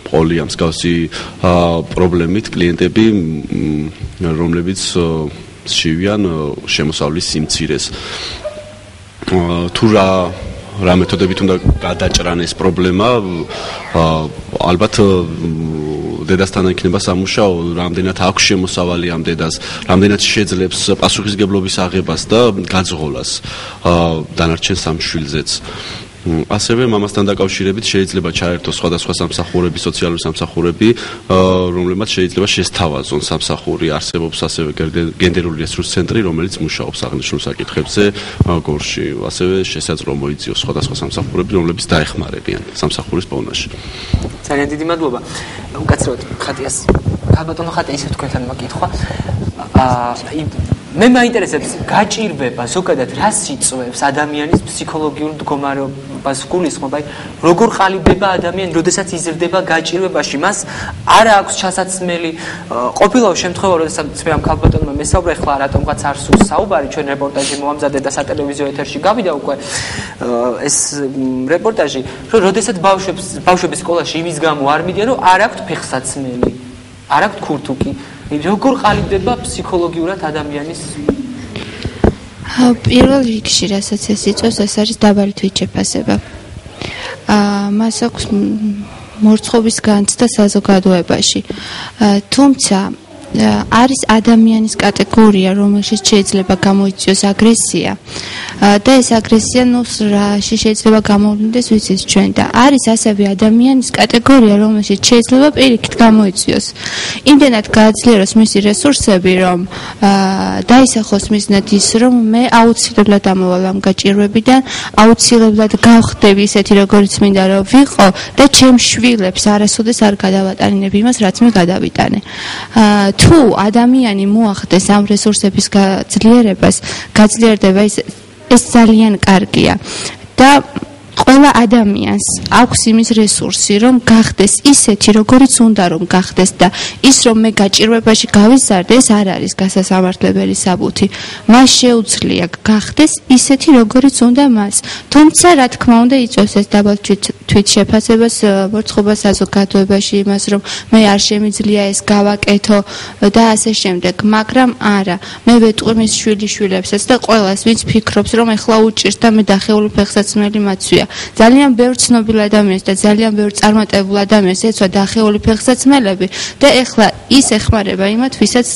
ყოლია მსგავსი პრობლემით კლიენტები, რომლებიც შევიან შემოსავლის სიმცირეს. თუ რა მეთოდებით უნდა გადაჭრან ეს პრობლემა, ალბათ დედასთან იქნება სამუშაო, რამდენად აქვს შემოსავალი ამ დედას, რამდენად შეძლებს პასუხისგებლობის აღებას და გაძღოლას დანარჩენ სამ შვილზეც. ასევე მამასთან დაკავშირებით შეიძლება ჩაერთოს სხვადასხვა სამსახურები, სოციალური სამსახურები, რომლებმაც შეიძლება შესთავაზონ სამსახური. არსებობს ასევე გენდერული რესურს ცენტრი, რომელიც მუშაობს აღნიშნულ საკითხებზე გორში. ასევე შესაძლოა მოიძიოს სხვადასხვა სამსახურები, რომლებიც დაეხმარებიან სამსახურის პოვნაში. ძალიან დიდი მადლობა. უკაცრავად ხატიას. ხალბატონო ხატია ისე თქვენთან მაკითხვა. მე მაინტერესებს გაჭირვება ზოგადად რას იწვევს ადამიანის ფსიქოლოგიურ მდგომარეობას გულისხმობ, აი როგორ ყალიბდება ადამიანი, როდესაც იზრდება გაჭირვებაში, მას არა აქვს ჩასაცმელი ყოფილაო შემთხვევა, როდესაც მე ამ ხალბატონმა მესაუბრე, ახლა რატომღაც არ სურს საუბარი, ჩვენ რეპორტაჟი მოამზადეთ და სატელევიზიო ეთერში გავიდა უკვე ეს რეპორტაჟი, რომ როდესაც ბავშვები სკოლაში იმის გამო არ მიდიან, რომ არ აქვთ ფეხსაცმელი, არ აქვთ ქურთუკი. როგორ ყალიბდება ფსიქოლოგიურად ადამიანის? პირველ რიგში, რასაც ეს იწვევს, ეს არის დაბალი თვითშეფასება. მას აქვს მორცხობის განცდა საზოგადოებაში. თუმცა არის ადამიანის კატეგორია, რომელშიც შეიძლება გამოიწვიოს აგრესია და ეს აგრესია რაში შეიძლება გამოვლინდეს ვიცით ჩვენ და არის ასევე ადამიანის კატეგორია, რომელშიც შეიძლება პირიქით გამოიწვიოს. იმდენად გააძლიეროს მისი რესურსები, რომ დაისახოს მიზნად ის, რომ მე აუცილებლად ამოვალ ამ გაჭირვებიდან, აუცილებლად გავხდები ისეთი, როგორიც მინდა რომ ვიყო და ჩემ შვილებს არასოდეს არ გადავატანებ იმას, რაც მე გადავიტანე. თუ ადამიანი მოახდეს ამ რესურსების გაძლიერდება, ეს ძალიან კარგია და ყველა ადამიანს აქვს იმის რესურსი, რომ გახდეს ისეთი, როგორიც უნდა რომ გახდეს და ის რომ მე გაჭირვებაში გავიზარდე, ეს არ არის გასასამართლებელი საბუთი. მას შეუძლია გახდეს ისეთი, როგორიც უნდა მას. თუმცა, რა თქმა უნდა, იწვევს ეს დაბალ თვითშეფასებას, მორცხობას საზოგადოებაში, იმას, რომ მე არ შემიძლია ეს გავაკეთო და ასე შემდეგ, მაგრამ არა, მე ვეტყვი მის შვილიშვილებსაც და ყველას, ვინც ფიქრობს, რომ ეხლა უჭირს და მე დახეული ფეხსაცმელი მაცვია. ძალიან ბევრ ცნობილ ადამიანს და ძალიან ბევრ წარმატებულ ადამიანს ეცვა დახეული ფეხსაცმელები და ეხლა ის ეხმარება იმათ, ვისაც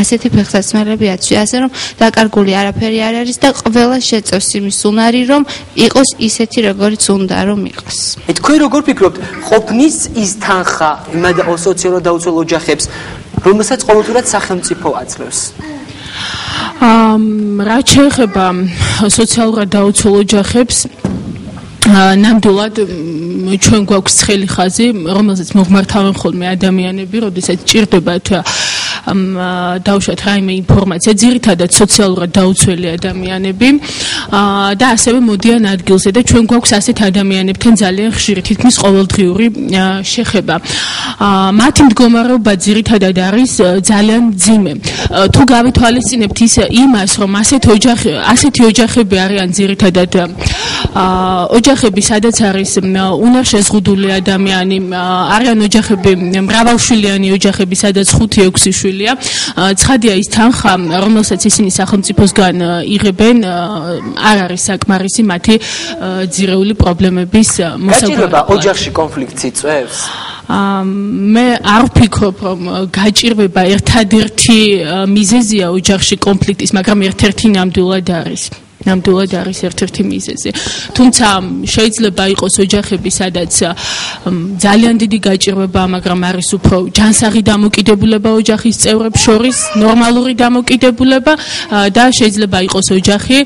ასეთი ფეხსაცმელები აცვია, ასე რომ დაკარგული არაფერი არ არის და ყველა შეწევს იმის უნარი, რომ იყოს ისეთი, როგორიც უნდა რომ იყოს. თქვენ როგორ ფიქრობთ, ყოფნის ის თანხა იმ სოციალურად დაუცველ ოჯახებს, რომელსაც ყოველდღურად სახელმწიფო აძლევს? რაც შეეხება სოციალურად დაუცველ ოჯახებს, ნამდვილად ჩვენ გვაქვს ცხელი ხაზი, რომელზეც მოღმართავენ ხოლმე ადამიანები, როდესაც ჭირდებათ დავუშვათ რაიმე ინფორმაცია, ძირითადად სოციალურად დაუცველი ადამიანები და ასევე მოდიან ადგილზე და ჩვენ გვაქვს ასეთ ადამიანებთან ძალიან ხშირი, თითქმის ყოველდღიური შეხება. მათი მდგომარეობა ძირითადად არის ძალიან მძიმე. თუ გავითვალისწინებთ იმას, რომ ასეთი ოჯახები არიან ძირითადად ოჯახები, სადაც არის უნარშეზღუდული ადამიანი, არიან ოჯახები, მრავალშვილიანი ოჯახები, სადაც 5-6 შვილია. ცხადია ის თანხა, რომელსაც ისინი სახელმწიფოსგან იღებენ, არ არის საკმარისი მათი ძირეული პრობლემების მოსაგვარებლად. გაჭირვება ოჯახში კონფლიქტს იწვევს? მე არ ვფიქრობ, რომ გაჭირვება ერთადერთი მიზეზია ოჯახში კონფლიქტის, მაგრამ ერთ-ერთი ნამდვილად არის ერთ-ერთი მიზეზი. თუმცა შეიძლება იყოს ოჯახები, სადაც ძალიან დიდი გაჭირვება, მაგრამ არის უფრო ჯანსაღი დამოკიდებულება ოჯახის წევრებს შორის, ნორმალური დამოკიდებულება და შეიძლება იყოს ოჯახი,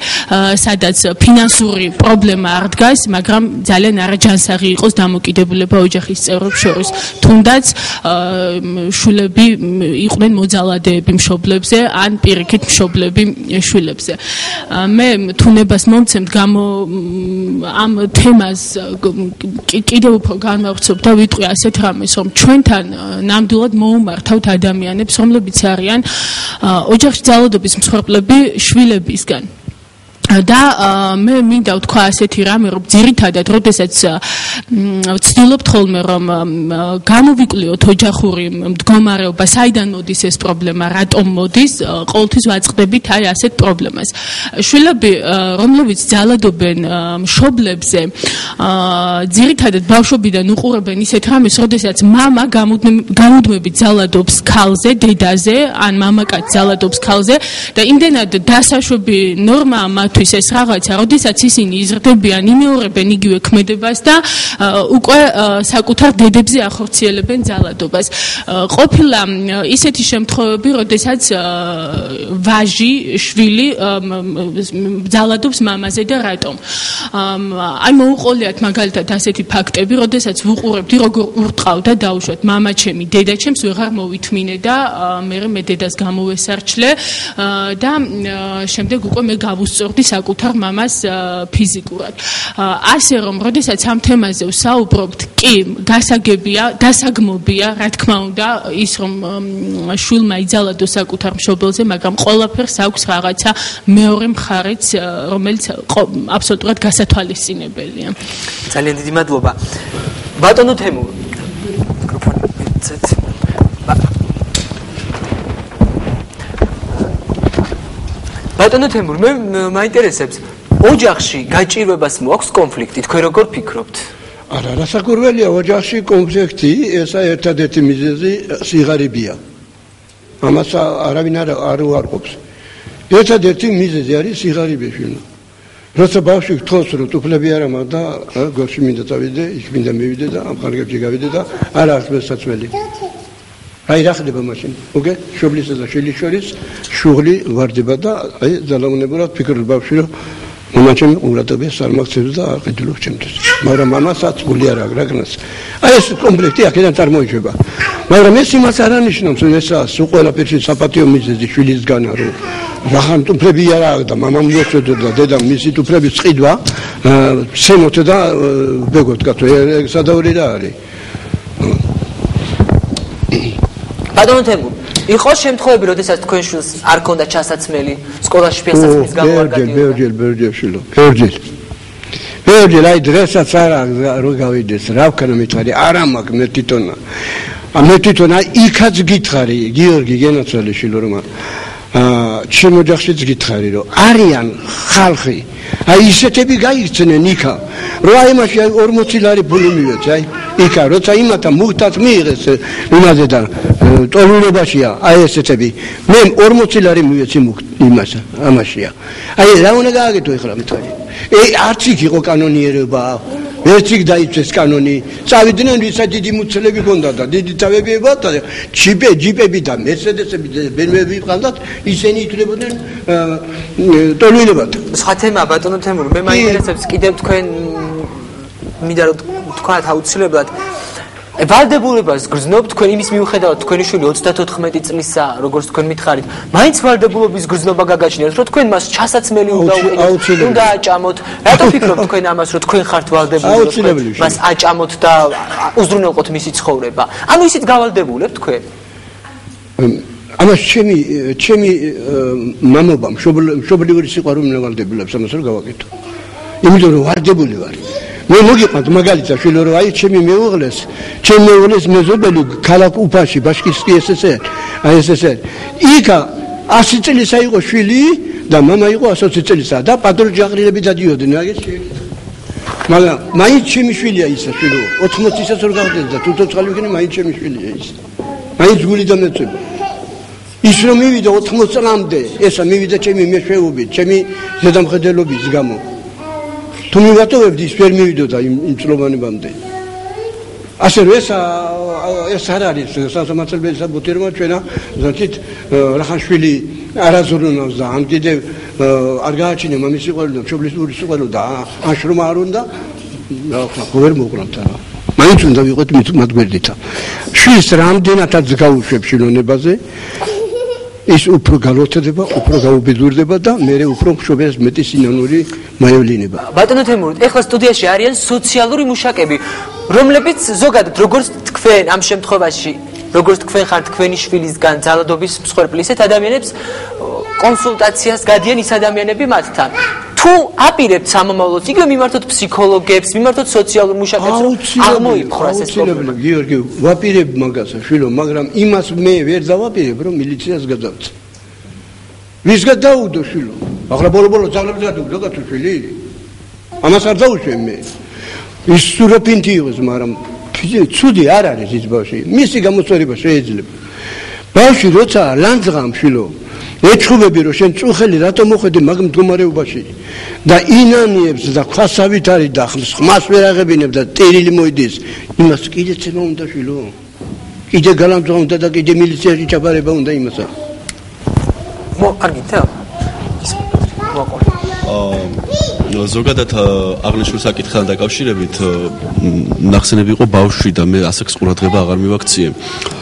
სადაც ფინანსური პრობლემა არ დგას, მაგრამ ძალიან არაჯანსაღი იყოს დამოკიდებულება ოჯახის წევრებს შორის. თუნდაც შვილები იყვნენ მოძალადეები მშობლებზე, ან პირიქით მშობლები შვილებზე. მე თუნებას მომცემთ ამ თემას კიდევ უფრო განვავრცობ და ვიტყვი ასეთ რამეს, რომ ჩვენთან ნამდვილად მოუმართავთ ადამიანებს, რომლებიც არიან ოჯახში ძალადობის მსხვერპლები შვილებისგან. და მე მინდა ვთქვა ასეთი რამე, რომ ძირითადად, როდესაც ვცდილობთ ხოლმე, რომ გამოვიკვლიოთ ოჯახური მდგომარეობა, საიდან მოდის ეს პრობლემა, რატომ მოდის, ყოველთვის ვაწყდებით აი ასეთ პრობლემას. შვილები, რომლებიც ძალადობენ მშობლებზე, ძირითადად ბავშვობიდან უყურებენ ისეთ რამეს, როდესაც მამა გამუდმებით ძალადობს ქალზე, დედაზე, ან მამაკაც ძალადობს ქალზე და იმდენად დასაშვები ნორმაა მათთვის ეს რაღაცა, როდესაც ისინი იზრდებიან, იმეორებენ იგივე ქმედებას და უკვე საკუთარ დედებზე ახორციელებენ ძალადობას. ყოფილა ისეთი შემთხვევები, როდესაც ვაჟი, შვილი ძალადობს მამაზე და რატომ? აი მოუყოლიათ მაგალითად ასეთი ფაქტები, როდესაც ვუყურებდი, როგორ ურტყავდა დაუშვათ მამა ჩემი, დედა ჩემს ვეღარ მოვითმინე და მე დედას გამოვესარჩლე და შემდეგ უკვე მე გავუსწორდი საკუთარ მამას ფიზიკურად. ასე რომ, როდესაც ამ თემაზე ვსაუბრობთ, კი, დასაგმობია, რა თქმა უნდა, ის რომ შვილმა იძალადოს საკუთარ მშობელზე, მაგრამ ყველაფერს აქვს რაღაცა მეორე მხარეც, რომელიც აბსოლუტურად გასათვალისწინებელია. ძალიან დიდი მადლობა. ბატონო თემურ. ბატონო თემურ, მე მაინტერესებს, ოჯახში გაჭირვებას მოაქვს კონფლიქტი, თქვენ როგორ ფიქრობთ? არა, რასაკურველია ოჯახში კონფლიქტი, ესა ერთადერთი მიზეზი სიღარიბეა. ამას არავინ არ უარყოფს. ერთადერთი მიზეზი არის სიღარიბე შვილო. როცა ბავშვი გთხოვს, რომ უფლები არ მაქვს და გორში მინდა წავიდე, იქ მინდა მივიდე და ამ ხარგებში გავიდე და არ აქვს საცველი. აი რა ხდება მაშინ? უკვე შობლისა და შვილის შორის შუღლი ვარდება და აი ძალაუნებურად ფიქრობ ბავშვი, რომ მამა ჩემი ყურადღებას არ მაქცევს და არ ყიდულობს ჩემთვის. მაგრამ მამასაც გული არ აქვს რაგნას. აი ეს კომპლექტი აქედან წარმოიშვება. მაგრამ ეს იმას არ ანიშნავს, რომ ესაა ყველაფერში საპატიო მიზეზი შვილისგან, რომ რახან უფლები არ აქვს და მამამ მიეწოდა და დედამ მისი უფლების წყიდვა, შემოთ და ბეგოთ გათო, სადაური რა არის. ბატონო თემურ, იყო შემთხვევები, როდესაც თქვენ შვილს არ ქონდა ჩასაცმელი, სკოლაში ფიასაცმლის გამო არ გადიოდა? ბერჯერ შვილო, ბერჯერ, აი დღესაც არ გავიდეს, რა ვქნა მითხარი, არა მაქვს მე თვითონ აი იქაც გითხარი, გიორგი გენაცვალე შვილო რომ ჩემ ოჯახშიც გითხარი, რომ არიან ხალხი, აი ისეთები გაიქცნენ იქა, რომ აი მაშინ 40 ლარი ფული მივეც, აი იქა, როცა იმათა მუხტად მიიღეს იმაზე და ტოლურებაშია, აი ესეთები, მე 40 ლარი მივეც იმასა, ამაშია. აი რა უნდა გააკეთო ეხლა მითხარი? არც იქ იყო კანონიერება, ერთ იქ დაიწეს კანონი, წავიდნენ ვისაც დიდი მუცლები ჰქონდათ და დიდი თავები ეყავათ და ჯიპები და მერსედესები და ბენვები ჰყავდათ, ისინი ითვლებოდნენ ტოლურებად. სხვა თემა ბატონო თემურ, მე მაინტერესებს კიდევ თქვენ მინდა რომ თქვათ აუცილებლად ვალდებულებას გრძნობთ თქვენ იმის მიუხედავად თქვენი შვილი 34 წლისა, როგორც თქვენ მითხარით, მაინც ვალდებულობის გრძნობა გაგაჩნიათ, რომ თქვენ მას ჩასაცმელი უნდა აჭამოთ. რატო ფიქრობთ თქვენ ამას, რომ თქვენ ხართ ვალდებული, მას აჭამოთ და უზრუნველყოთ მისი ცხოვრება? ანუ ისიც გავალდებულებთ თქვენ? ამას ჩემი მამობა, მშობლიური სიყვარული ვალდებულებს ამას რომ გავაკეთო. იმიტომ რომ ვალდებული ვარ. მე მოგიყვანთ მაგალითად შვილო რომ აი ჩემი მეუღლეს მეზობელი ქალაქ უფაში ბაშკირსკი SSR აი SSR იქა 100 წელისა იყო შვილი და მამა იყო 120 წელისა და პატრონჯაღრილები დადიოდნენ აი ეს მაგრამ მაინც ჩემი შვილია ისა შვილო 80-ისაც ვერ გავხდეს და თუ ცოცხალი ვიქნე მაინც ჩემი შვილია ის მაინც გული დამეწება ის რომ მივიდა 80 წლამდე ესა მივიდა ჩემი მეშვეობით ჩემი ზედამხედველობის გამო თუ მივატოვებდი ის ვერ მივიდოდა იმ წლოვანებამდე ასე რომ ეს არ არის სასამართლოების საბუთირმა ჩვენა значит რახანშვილი არაზრუნავს და ამ კიდევ არ გააჩინა მამის სიყვარული და მშობლის სიყვარული და ან შრომა არ უნდა რა ვერ მოკრამთ რა მაინც უნდა ვიყოთ მათ გვერდითა შვილს რამდენადაც გაუშვებ შილონებაზე ის უფრო გალოთდება უფრო გაუბედურდება და მე უფრო მშობელს მეტი სინანური მაევლინება ბატონო თემური ეხლა სტუდიაში არიან სოციალური მუშაკები რომლებიც ზოგადად როგორც თქვენ ამ შემთხვევაში როგორც თქვენ ხართ თქვენი შვილისგან ძალადობის მსხვერპლი ისეთ ადამიანებს კონსულტაციას გადიან ის ადამიანები მათთან თუ აპირებთ სამომავლოდ იგივე მიმართოთ ფსიქოლოგებს მიმართოთ სოციალურ მუშაკებს რომ აღმოიფხვრას ეს პრობლემა გიორგი ვაპირებ მაგას შვილო მაგრამ იმას მე ვერ დავაპირებ რომ მილიციას გადავწ ვის გადაუდო შვილო ახლა ბოლო ძალებს გადაუდო გათუ შვილი ამას არ დაუშვე მე ის სურაფინთი იყოს მაგრამ ცუდი არ არის ის ბავშვი მისი გამოწვევა შეიძლება ბავშვი როცა ლანძღამ შვილო ეჩხუბები რომ შენ წუხელი რატომ მოხედე მაგ მდგომარეობაში და ინანიებს და ქვასავით არის და ხმას ვერ აღებინებ და ტერილი მოიდეს იმას კიდე ცემა უნდა შვილო კიდე გალანძღა უნდა და კიდე მილიციაში ჩაბარება უნდა იმასა კარგით ზოგადად აღნიშნულ საკითხთან დაკავშირებით ნახსენები იყო ბავშვი და მე ასაკს ყურადღება აღარ მივაქციე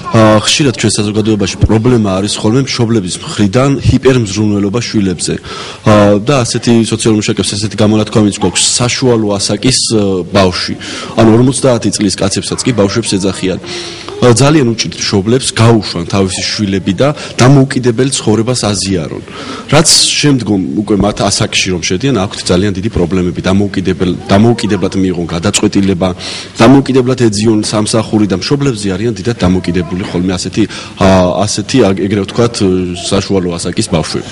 ხშირად ჩვენ საზოგადოებაში პრობლემა არის ხოლმე მშობლების მხრიდან ჰიპერმზრუნველობა შვილებზე და ასეთი სოციალური მუშაკებს ასეთი გამონათქვამიც გვაქვს საშუალო ასაკის ბავშვი ანუ 50 წლის კაცებსაც კი ბავშვებს ეძახიან ძალიან უჭირთ მშობლებს გაუშვან თავისი შვილები და დამოუკიდებელ ცხოვრებას აზიარონ რაც შემდგომ უკვე მათ ასაკში რომ შედიან აქვთ ძალიან დიდი პრობლემები დამოუკიდებლად მიიღონ გადაწყვეტილება დამოუკიდებლად ეძიონ სამსახური და მშობლებზე არიან დიდად დამოუკიდებული ხოლმე ასეთი ეგრევე ვთქვათ საშუალო ასაკის ბავშვები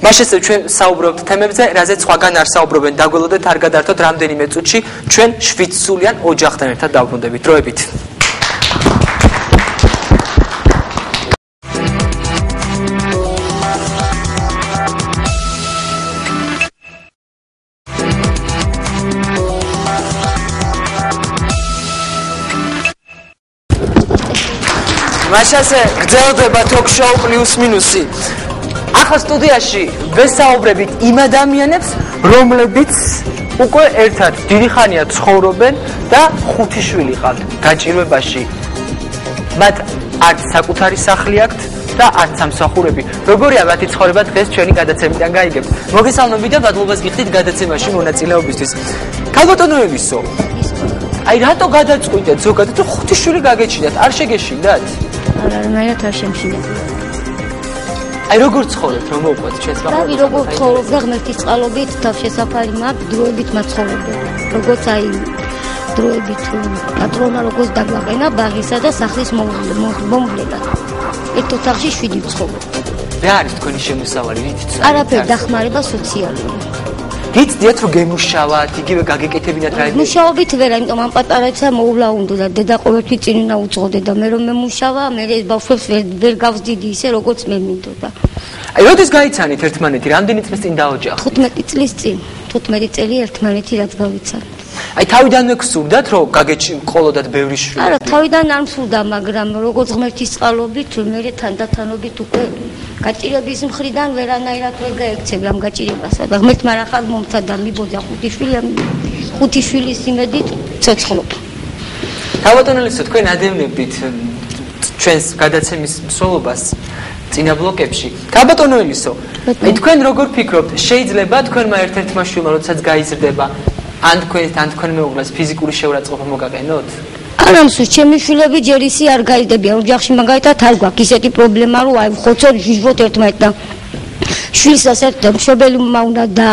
მას შესაძლოა ჩვენ საუბრობთ თემებზე რაზეც სხვაგან არ საუბრობენ დაგველოდეთ არ გადაართოთ რამდენიმე წუთში ჩვენ 7 სულიან ოჯახთან ერთად დავბრუნდებით დროებით მაშასე გრძელდება ток-შოუ პლუს მინუსი. ახლა სტუდიაში ვესაუბრებით იმ ადამიანებს, რომლებიც უკვე ერთად დიდი ხანია ცხოვრობენ და 5 შვილი ყავთ გაჭირვებაში. მათ არც საკუთარი სახლი აქვთ და არც სამსახურები. როგორია მათი ცხოვრება დღეს ჩვენი გადაცემიდან გაიგებთ. მოგესალმებით და მადლობას გიხდით გადაცემაში მონაწილეობისთვის. ქალბატონო ელისო, აი რატო გადაწყვიტეთ ზოგადად რომ 5 შვილი გაგეჩინათ? არ შეგეშინდათ? არა, მეც არ შემშინდა. აი როგორ ცხოვრობთ, რომ მოვყვეთ ჩვენს მაგალითად? რავი, როგორ ცხოვრობ და ღმერთის წყალობით თავშესაფარი მაქვს, დროებით მაცხოვრობ. როგორც აი დროებით პატრონა როგორც დაგვაყენა ბაღისა და სახლის მომვლელად. ერთ ოთახში 7 ვცხოვრობ. რა არის თქვენი შემოსავალი? არაფერი, დახმარება სოციალური. გიცდიათ რომ გემუშავათ, იგივე გაგეკეთებინათ რაიმე? მუშაობით ვერა, იმიტომ ამ პატარაცა მოვლა უნდა და დედა ყოველთვის წინ უნდა უძღოდე და მე რომ მე მუშავა, მე ეს ბავშვებს ვერ გავსდიდი ისე როგორც მე მინდოდა. აი, როდის გაიცანით ერთმანეთი? რამდენი წლის წინ დაოჯახეთ? 15 წლის წინ. 15 წელი ერთმანეთი რაც გავიცანით. აი, თავიდანვე გსურდათ რომ ყოლოდათ ბევრი შვილი? არა, თავიდან არ მსურდა, მაგრამ როგორც ღმერთის წყალობით, მე თანდათანობით უკვე გაჭირების მხრიდან ვერანაირად ვერ გაექცევი ამ გაჭირებასა და ღმერთმა ახალ მომცადა მიბოძა 5 შვილი, 5 შვილის იმედით ცოცხლობ. თავადანელისო თქვენ ადევნებით ჩვენს გადაცემის მსვლელობას წინა ბლოკებში. თავადანელისო, აი თქვენ როგორ ფიქრობთ, შეიძლება თქვენმა ერთ-ერთმა შვილმა როდესაც გაიზრდება ან თქვენ მეუღლეს ფიზიკური შეურაცხყოფა მოგაყენოთ? არა, მსურს ჩემი შვილები ჯერ ისე არ გაიზრდებიან, ოჯახში მაგალითად არ გვაქვს ისეთი პრობლემა, რომ აი ხოცოთ ჟიჟვოთ ერთმანეთთან. შვილსაც ერთ მშობელი უნდა და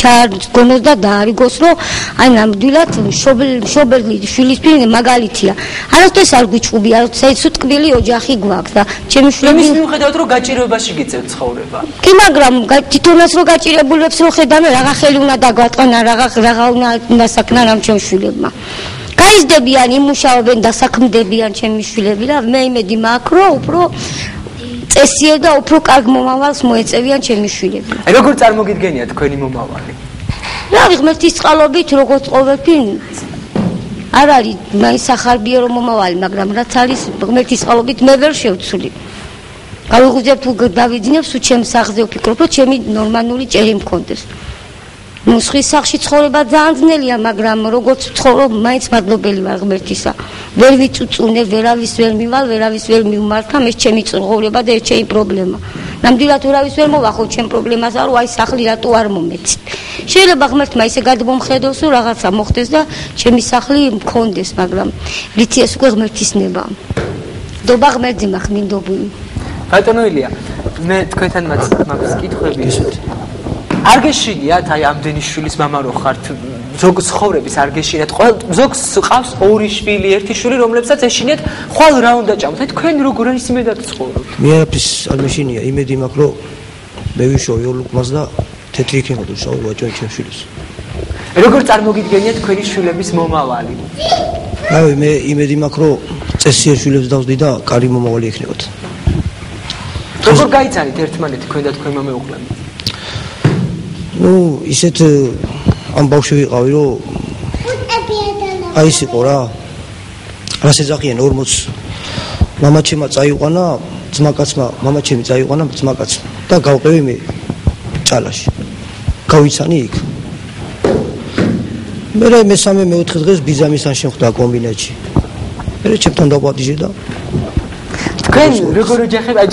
ჩარგონოს და დაარიგოს, რომ აი ნამდვილად მშობელი შვილისთვის მაგალითია. არასდროს არ გვიჭუბი, არასდროს ტკბილი ოჯახი გვაქვს და ჩემი შვილი იმის მიუხედავად რომ გაჭირვებაში გიწევთ ცხოვრება. კი, მაგრამ თვითონაც რომ გაჭირებულებს რომ ხედავენ, რაღა ხელი უნდა დაგვატყნა, რაღა უნდა საკნა რამ ჩემ შვილებმა. გაიზრდებიან, იმუშავებენ და საქმდებიან ჩემი შვილები და მე იმედი მაქვს, რომ უფრო წესიერ და უფრო კარგ მომავალს მოეწევიან ჩემი შვილები. აი როგორ წარმოგიდგენია თქვენი მომავალი? რავი, ღმერთის წყალობით, როგორც ყოველთვის არ არის მაინც სახარბიერო მომავალი, მაგრამ რაც არის ღმერთის წყალობით მე ვერ შევცვლი. გავიღვიძებ თუ დავიძინებ, სულ ჩემს სახლზე ვფიქრობ, რომ ჩემი ნორმალური ჭერი მქონდეს. სხვის სახლში ცხოვრება ძალიან ძნელია, მაგრამ როგორც ვცხოვრობ, მაინც მადლობელი ვარ ღმერთისა. ვერ ვიწუწუნე, ვერავის ვერ მივალ, ვერავის ვერ მივმართა, ეს ჩემი ცხოვრება და ეს ჩემი პრობლემა. ნამდვილად ვერავის ვერ მოვახო ჩემ პრობლემას, რომ აი სახლი რატო არ მომეცით. შეიძლება ღმერთმა ისე გადმომხედოს, რომ რაღაცა მოხდეს და ჩემი სახლი მქონდეს, მაგრამ რითი ეს უკვე ღმერთის ნება. დობა ღმერთზე მახმინდობილი. ბატონო ილია, მე თქვენთან მაგას კითხვები ისეთი. არ გეშინიათ აი ამდენი შვილის მამა რო ხართ, ზოგ ცხოვრების არ გეშინიათ, ზოგს ყავს ორი შვილი, ერთი შვილი, რომლებსაც ეშინიათ, ხვალ რა უნდა ჭამოთ? აი თქვენ როგორ არის იმედად ცხოვრობთ? მე არაფერს არ მეშინია, იმედი მაქვს, რომ მე ვიშოვი ოლუკმას და თეთრი იქნებოდა შავი ვაჭრე ჩემ შვილს. როგორ წარმოგიდგენიათ თქვენი შვილების მომავალი? რავი, მე იმედი მაქვს, რომ წესიერ შვილებს დავსდი და კარგი მომავალი ექნებათ. როგორ გაიცანით ერთმანეთი თქვენ და თქვენმა მეუღლემ? ისეთ ამ ბავშვი ვიყავი, რომ აი ის იყო რა. რას ეძახიან 40. მამაჩემა წაიყვანა, ძმაკაცმა, მამაჩემი წაიყვანა, ძმაკაცმა და გავყევი მე ჭალაში. გავიცანი იქ. მე მესამე მეოთხე დღეს ბიძამისთან შემხვდა კომბინატში. მე ჩემთან დავპატიჟე და თქვენ როგორ ოჯახები, აი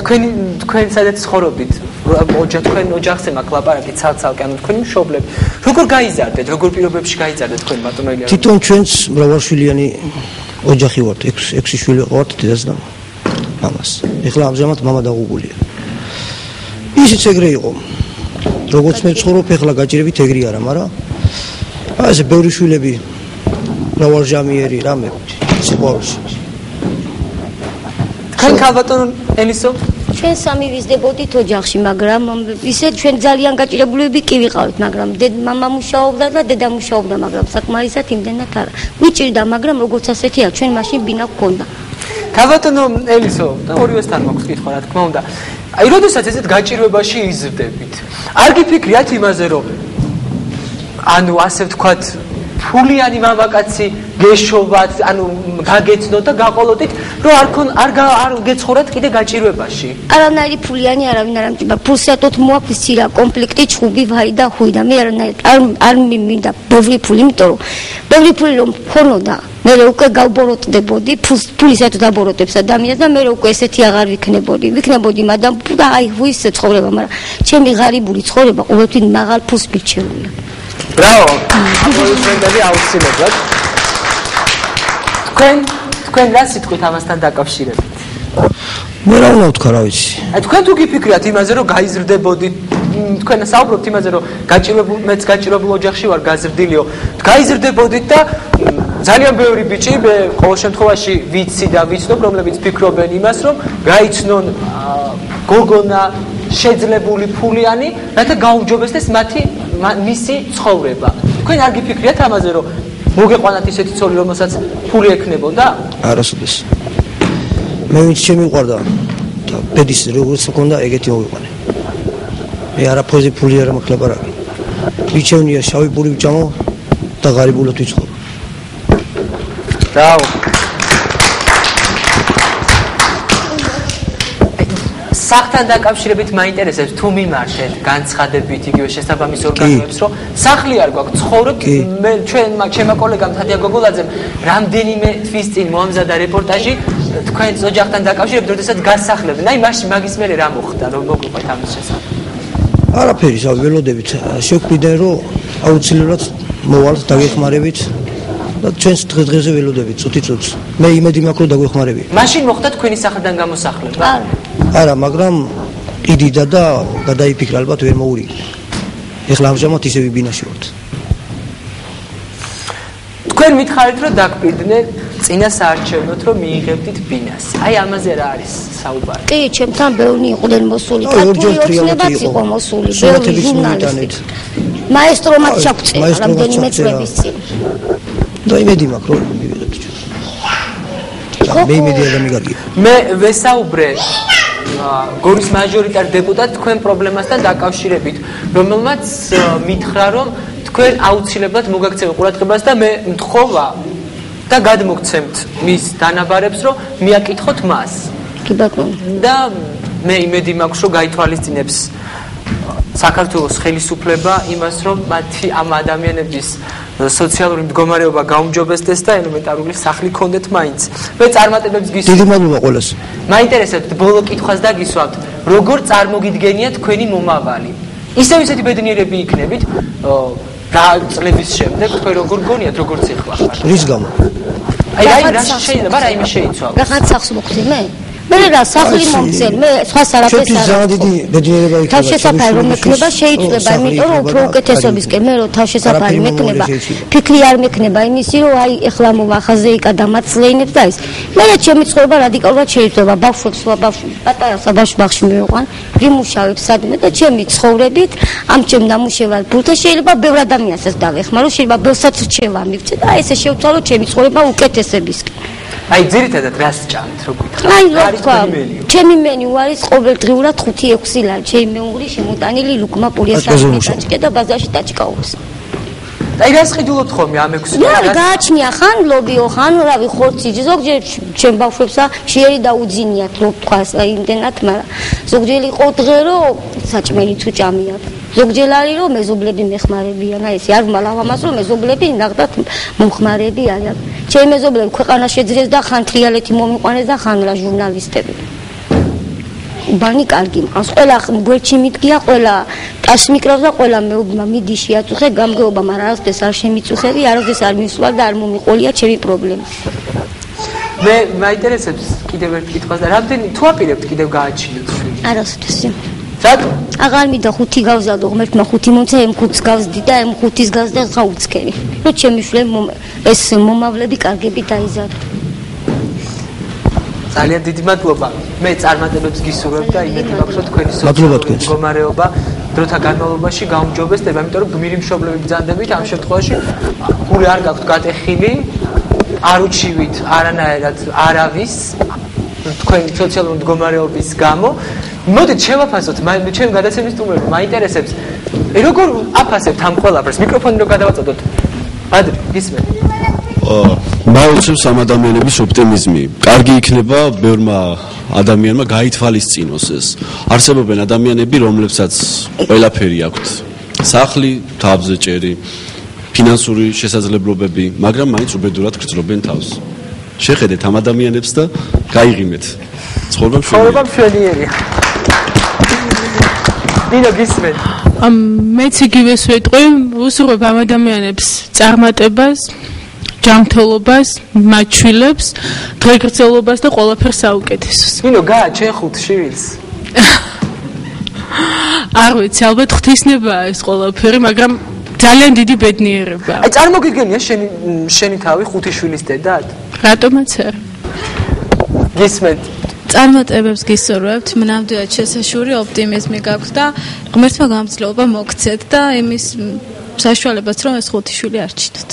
თქვენ სადაც ცხოვრობთ? თქვენ ოჯახზე მაქვს ლაპარაკი ცალ-ცალკე, ანუ თქვენი მშობლები. როგორ გაიზარდეთ, როგორ პირობებში გაიზარდეთ თქვენ ბატონო ილია? თვითონ ჩვენც მრავალშვილიანი ოჯახი ვართ, 6 შვილი ვართ დედას და მამას. ეხლა ამჟამად მამა დაღუპულია. ისიც ეგრე იყო. როგორც მე ვცხოვრობ, ეხლა გაჭირებით ეგრე არა, მაგრამ აი ეს ბევრი შვილები მრავალჟამიერი რამე სიყვარულში. თქვენ ქალბატონო ელისო? ჩვენ სამი ვიზრდებოდით ოჯახში, მაგრამ ისე ჩვენ ძალიან გაჭირებულები კი ვიყავით, მაგრამ მამა მუშაობდა და დედა მუშაობდა, მაგრამ საკმარისად იმდენად არა. მიჭირდა, მაგრამ როგორც ასეთია, ჩვენ მაშინ ბინა გქონდა. ქალბატონო ელისო, ორივესთან მაქვს კითხვა, რა თქმა უნდა. აი, როდესაც ესეთ გაჭირვებაში იზრდებით, არ გიფიქრიათ იმაზე, რომ ანუ ასე ვთქვათ, ფულიანი მამაკაცი გეშოვათ, ანუ გაგეცნოთ და გაყოლოდით, რომ არ გეცხოვრათ კიდე გაჭირვებაში. არანაირი ფულიანი არავინ არ ამჭირდა. ფულსიათოთ მოაქვს სირა, კომპლექტი, ჩხუბი, ვარი და ხუი და მე არანაირი არ მინდა ბევრი ფული, იმიტომ რომ ბევრი ფული რომ მქონოდა, მე უკვე გავბოროტდებოდი, ფულისათვის დაბოროტებს ადამიანს და მე უკვე ესეთი აღარ ვიქნებოდი. ვიქნებოდი მადამ და აი ხუის ცხოვრება, მაგრამ ჩემი ღარიბული ცხოვრება ყოველთვის მაღალ ფულს მირჩეულია. ბრავო! აპლოდისმენტები აუცილებლად. თქვენ რა სიტყვით ამასთან დაკავშირებით? მე რა უნდა ვთქვა, რა ვიცი. აი თქვენ თუ გიფიქრიათ იმაზე, რომ გაიზრდებოდით, თქვენ საუბრობთ იმაზე, რომ მეც გაჭირებულ ოჯახში ვარ გაზრდილიო, გაიზრდებოდით და ძალიან ბევრი ბიჭი მე ყოველ შემთხვევაში ვიცი და ვიცნობ, რომლებიც ფიქრობენ იმას, რომ გაიცნონ გოგონა შეძლებული ფულიანი, რათა გაუმჯობესდეს მისი ცხოვრება. თქვენ არ გიფიქრიათ ამაზე, რომ მოგეყვანათ ისეთი ცოლი, რომელსაც ფული ექნებოდა? არასოდეს. მე ვინც შემიყვარდა და ბედის როგორც მქონდა, ეგეთი მოვიყვანე. მე არაფერზე ფული არ მაქვს ლაპარაკი. მიჩევნია შავი პური ვჭამო და ღარიბულად ვიცხოვ. ბრავო. სახლთან დაკავშირებით მაინტერესებს თუ მიმართეთ განცხადებით იგივე შესაბამის ორგანოებს, რომ სახლი არ გვაქვს, ცხოვრობთ მე ჩემმა კოლეგამ თადია გოგოლაძემ რამდენიმე თვის წინ მოამზადა რეპორტაჟი თქვენს ოჯახთან დაკავშირებით, როდესაც გასახლებდნენ. აი მაშინ მაგის მერე რა მოხდა, რომ მოგვიყვეთ ამის შესახებ? არაფერი, ველოდებით შევქმნიდან, რომ აუცილებლად მოვალთ დაგეხმარებით და ჩვენს დღეს-დღეზე ველოდებით წუთი-წუთს. მე იმედი მაქვს, რომ დაგვეხმარებიან. მაშინ მოხდა თქვენი სახლიდან გამოსახლება? არა, მაგრამ ყიდიდა და გადაიფიქრა ალბათ ვერ მოურიგდა. ეხლა ამჟამად ისევ ბინაში ვართ. თქვენ მითხარით რომ დაგპირდნენ წინა საარჩევნოთ რომ მიიღებდით ბინას. აი ამაზე რა არის საუბარი? კი, ჩემთან ბევრი იყვნენ მოსული, ქართული ოცნებაც იყო მოსული, ბევრი ჟურნალისტი. მაესტრომაც ჩაგწერა რამდენიმე წლების წინ. და იმედი მაქვს რომ მივიღებთ ჩვენ. მე იმედი ადამიანი კარგია. მე ვესაუბრე გორის მაჟორიტარ დეპუტატ თქვენ პრობლემასთან დაკავშირებით, რომელმაც მითხრა რომ თქვენ აუცილებლად მოგაქცევთ ყურადღებას და მე მთხოვა და გადმოგცემთ მის დანაბარებს რომ მიაკითხოთ მას. კი ბატონო. და მე იმედი მაქვს რომ გაითვალისწინებს საქართველოს ხელისუფლება იმას რომ მათი ამ ადამიანების სოციალური მდგომარეობა გაუმჯობესდეს და ელემენტარული სახლი ქონდეთ მაინც. მე წარმატებებს გისურვებთ. დიდი მადლობა ყველას. მაინტერესებთ ბოლო კითხვას და გისვამთ, როგორ წარმოგიდგენია თქვენი მომავალი? ისევ ისეთი ბედნიერები იქნებით და წლების შემდეგ თქვენ როგორ გონიათ, როგორ ციხვა ხარ? რის გამო? აი რა შეიძლება რაიმე შეიცვალოს? რაღაც სახს მოხდი მე? მე რა სახლი მომწერ, მე სხვა არაფერს არ ძალიან დიდი ბედნიერება იქნება. თავშესაფარი რომ მექნება შეიძლება, იმიტომ რომ უფრო უკეთესობისკენ მე რომ თავშესაფარი მექნება, ფიქრი არ მექნება იმისი რომ აი ეხლა მომახაზე იკა დამაცლეინებს და ის. მე ჩემი ცხოვრება რადიკალურად შეიძლება ბავშვებს პატარა საბავშვში მივიყვან, ვიმუშავებ სადმე და ჩემი ცხოვრებით ამ ჩემ ნამუშევარ ბურთა შეიძლება ბევრ ადამიანსაც დავეხმარო, შეიძლება ბევრსაც რჩევა მივცე და აი ესე შევცვალო ჩემი ცხოვრება უკეთესებისკენ. აი ძირითადად რას ჭამთ რო გითხრათ? აი რა თქვა, ჩემი მენიუ არის ყოველდღიურად 5-6 ლარი, ჩემი მეუღლე შემოტანილი ლუკმა პულიასაში დაჭკე და ბაზარში დაჭკაობს. აი რას ხედულობთ ხოლმე ამ 6 ლარი? გააჩნია ხან ლობიო, ხან რავი ხორცი, ზოგჯერ ჩემ ბავშვებსა შეერი დაუძინიათ რო თქვა იმდენად, მაგრამ ზოგჯერ იყო დღე რომ საჭმელი თუ ჭამიათ. ზოგჯერ არის რომ მეზობლები მეხმარებიან, აი ეს არ ვალავ ამას რომ მეზობლები ნახდათ მომხმარები არიან. ჩემი მეზობლები ქვეყანა შეძრეს და ხან ტრიალეთი მომიყვანეს და ხან რა ჟურნალისტები. ბანი კარგი მყავს, ყველა გვერდში მიდგია, ყველა ტას მიკრავს და ყველა მეუბნა მიდი შეაწუხე, გამგეობა, მაგრამ არასდროს არ შემიწუხები, არასდროს არ მისვლა და არ მომიყოლია ჩემი პრობლემა. მე მაინტერესებს კიდევ ერთ კითხვას და რამდენი თუ აპირებთ კიდევ გააჩინოთ? არასდროს. რატო? აღარ მინდა 5 გავზადო, ღმერთმა 5 მომცა, M5-ს გავზდი და M5-ის გავზდა ხა უცქერი. რო ჩემი შვილები ეს მომავლები კარგები დაიზარდა. ძალიან დიდი მადლობა. მე წარმატებებს გისურვებ და იმედი მაქვს რომ თქვენი სოციალური მდგომარეობა დროთა განმავლობაში გაუმჯობესდება, იმიტომ რომ გმირი მშობლები ბრძანდებით ამ შემთხვევაში გული არ გაქვთ გატეხილი, არ უჩივით არანაირად არავის თქვენი სოციალური მდგომარეობის გამო. მოდით შევაფასოთ, ჩემ გადაცემის სტუმრები მაინტერესებს, როგორ აფასებთ ამ ყველაფერს? მიკროფონი რო გადავაწოდოთ. ადრე, გისმენთ. მაუცებს ამ ადამიანების ოპტიმიზმი. კარგი იქნება ბევრმა ადამიანმა გაითვალისწინოს ეს. არსებობენ ადამიანები, რომლებსაც ყველაფერი აქვთ. სახლი, თავზე ჭერი, ფინანსური შესაძლებლობები, მაგრამ მაინც უბედურად გრძნობენ თავს. შეხედეთ ამ ადამიანებს და გაიღიმეთ. ცხოვრება მშვენიერია. დინო გისმენთ. მეც იგივეს ვეტყვი, ვუსურვებ ამ ადამიანებს წარმატებას, ჯანმრთელობას, მათ შვილებს, დღეგრძელობას და ყველაფერს საუკეთესოს. დინო გააჩენ 5 შვილს. არ ვიცი, ალბათ ღვთისნებაა ეს ყველაფერი, მაგრამ ძალიან დიდი ბედნიერებაა. აი წარმოგიდგენია შენი თავი 5 შვილის დედად? რატომაც არა. გისმენთ. წარმატებებს გისურვებთ, ნამდვილად შესაშური ოპტიმიზმი გაქვთ და ღმერთმა გამძლეობა მოგცეთ და იმის საშუალებაც რომ ეს 5 შვილი არჩინოთ.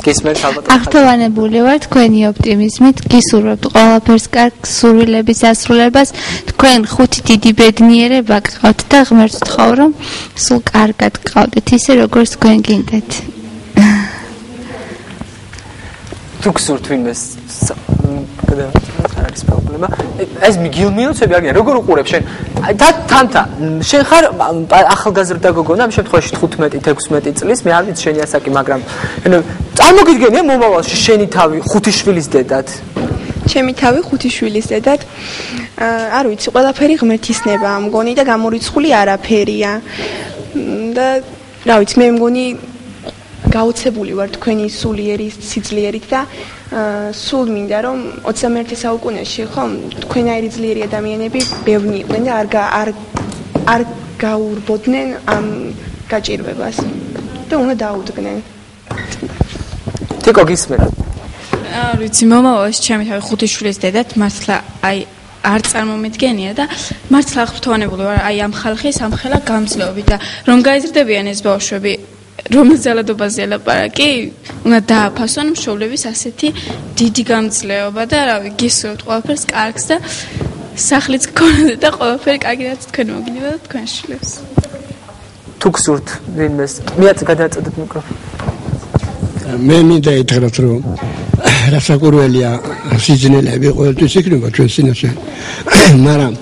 გისმენთ ალბათ. აღფრთოვანებული ვარ თქვენი ოპტიმიზმით, გისურვებთ ყველაფერს კარგ სურვილების ასრულებას, თქვენ 5 დიდი ბედნიერება გყავთ და ღმერთს ვთხოვ რომ სულ კარგად გყავდეთ, ისე როგორც თქვენ გინდათ. თუ გსურთ ვინმეს არის პრობლემა. ეს მიგილმიოცები აგია, როგორ უყურებ შენ? და თანთა, შენ ხარ ახალგაზრდა გოგონა, ამ შემთხვევაში 15-16 წლის, მე არ ვიცი შენი ასაკი, მაგრამ წარმოგიდგენია მომავალში შენი თავი 5 შვილის დედად? ჩემი თავი 5 შვილის დედად. არ ვიცი, ყველაფერი ღმერთისნებაა, მგონი და გამორიცხული არაფერია. და რა ვიცი, მე მგონი გაოცებული ვარ თქვენი სულიერი სიძლიერით და სულ მინდა რომ 21 საუკუნეში ხომ თქვენაირი ძლიერი ადამიანები ბევრი იყვნენ და არ გაურბოდნენ ამ გაჭირვებას და უნდა დაუდგნენ. თიკო გისმენ. არ ვიცი, მომავალში ჩემი თავი 5 შვილის დედად მართლა აი არ წარმომედგენია და მართლა აღფრთოვანებული ვარ აი ამ ხალხის ამ ხელა გამძლეობით და რომ გაიზრდებიან ეს ბავშვები რომელ ძალადობაზე ლაპარაკი უნდა დააფასონ მშობლების ასეთი დიდი გამძლეობა და რავი გისურვებთ ყველაფერს კარგს და სახლიც გქონდეთ და ყველაფერი კარგად თქვენ მოგინება და თქვენ შვილებს თუ გსურთ ვინმეს მეც გადაწყვეტეთ მიკროფონი მე მინდა ითხრათ რომ რასაკურველია სიძნელები ყოველთვის იქნება ჩვენ სინაშე მაგრამ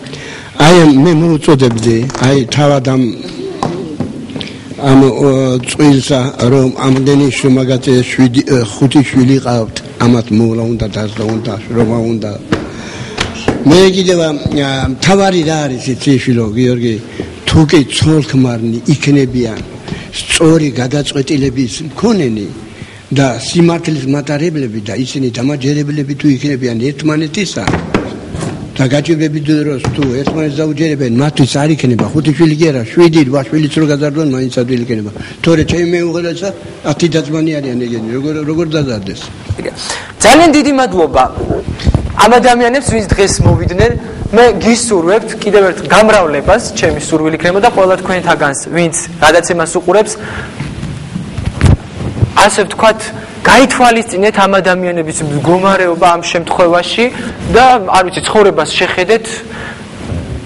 აი მე მოუწოდებდი აი თავად ამ წვილსა რომ ამდენი შემაგაწე 5 შვილი ყავთ ამათ მოვლა უნდა დასდა უნდა შრომა უნდა მე კიდევ თავარი რა არის იცი შვილო გიორგი თუ კი ცოლ-ქმარნი იქნებიან სწორი გადაწყვეტილების მქონენი და სიმართლის მატარებლები და ისინი დამაჯერებლები თუ იქნებიან ერთმანეთისა და გაჭირვები დროს თუ ერთმანეთს დაუჯერებენ მათთვის არ იქნება 5 შვილი კი არა 7-8 შვილიც რო გაზარდონ მაინც ადვილი იქნება თორე ჩემი მეუღლეცა 10 დაძმანი არიან ეგენი როგორ დაზარდეს ძალიან დიდი მადლობა ამ ადამიანებს ვინც დღეს მოვიდნენ მე გისურვებთ კიდევ ერთ გამრავლებას ჩემი სურვილი იქნება და ყველა თქვენთაგანს ვინც გადაცემას უყურებს ასე ვთქვათ გაითვალისწინეთ ამ ადამიანების მდგომარეობა ამ შემთხვევაში და არ ვიცი ცხოვრებას შეხედეთ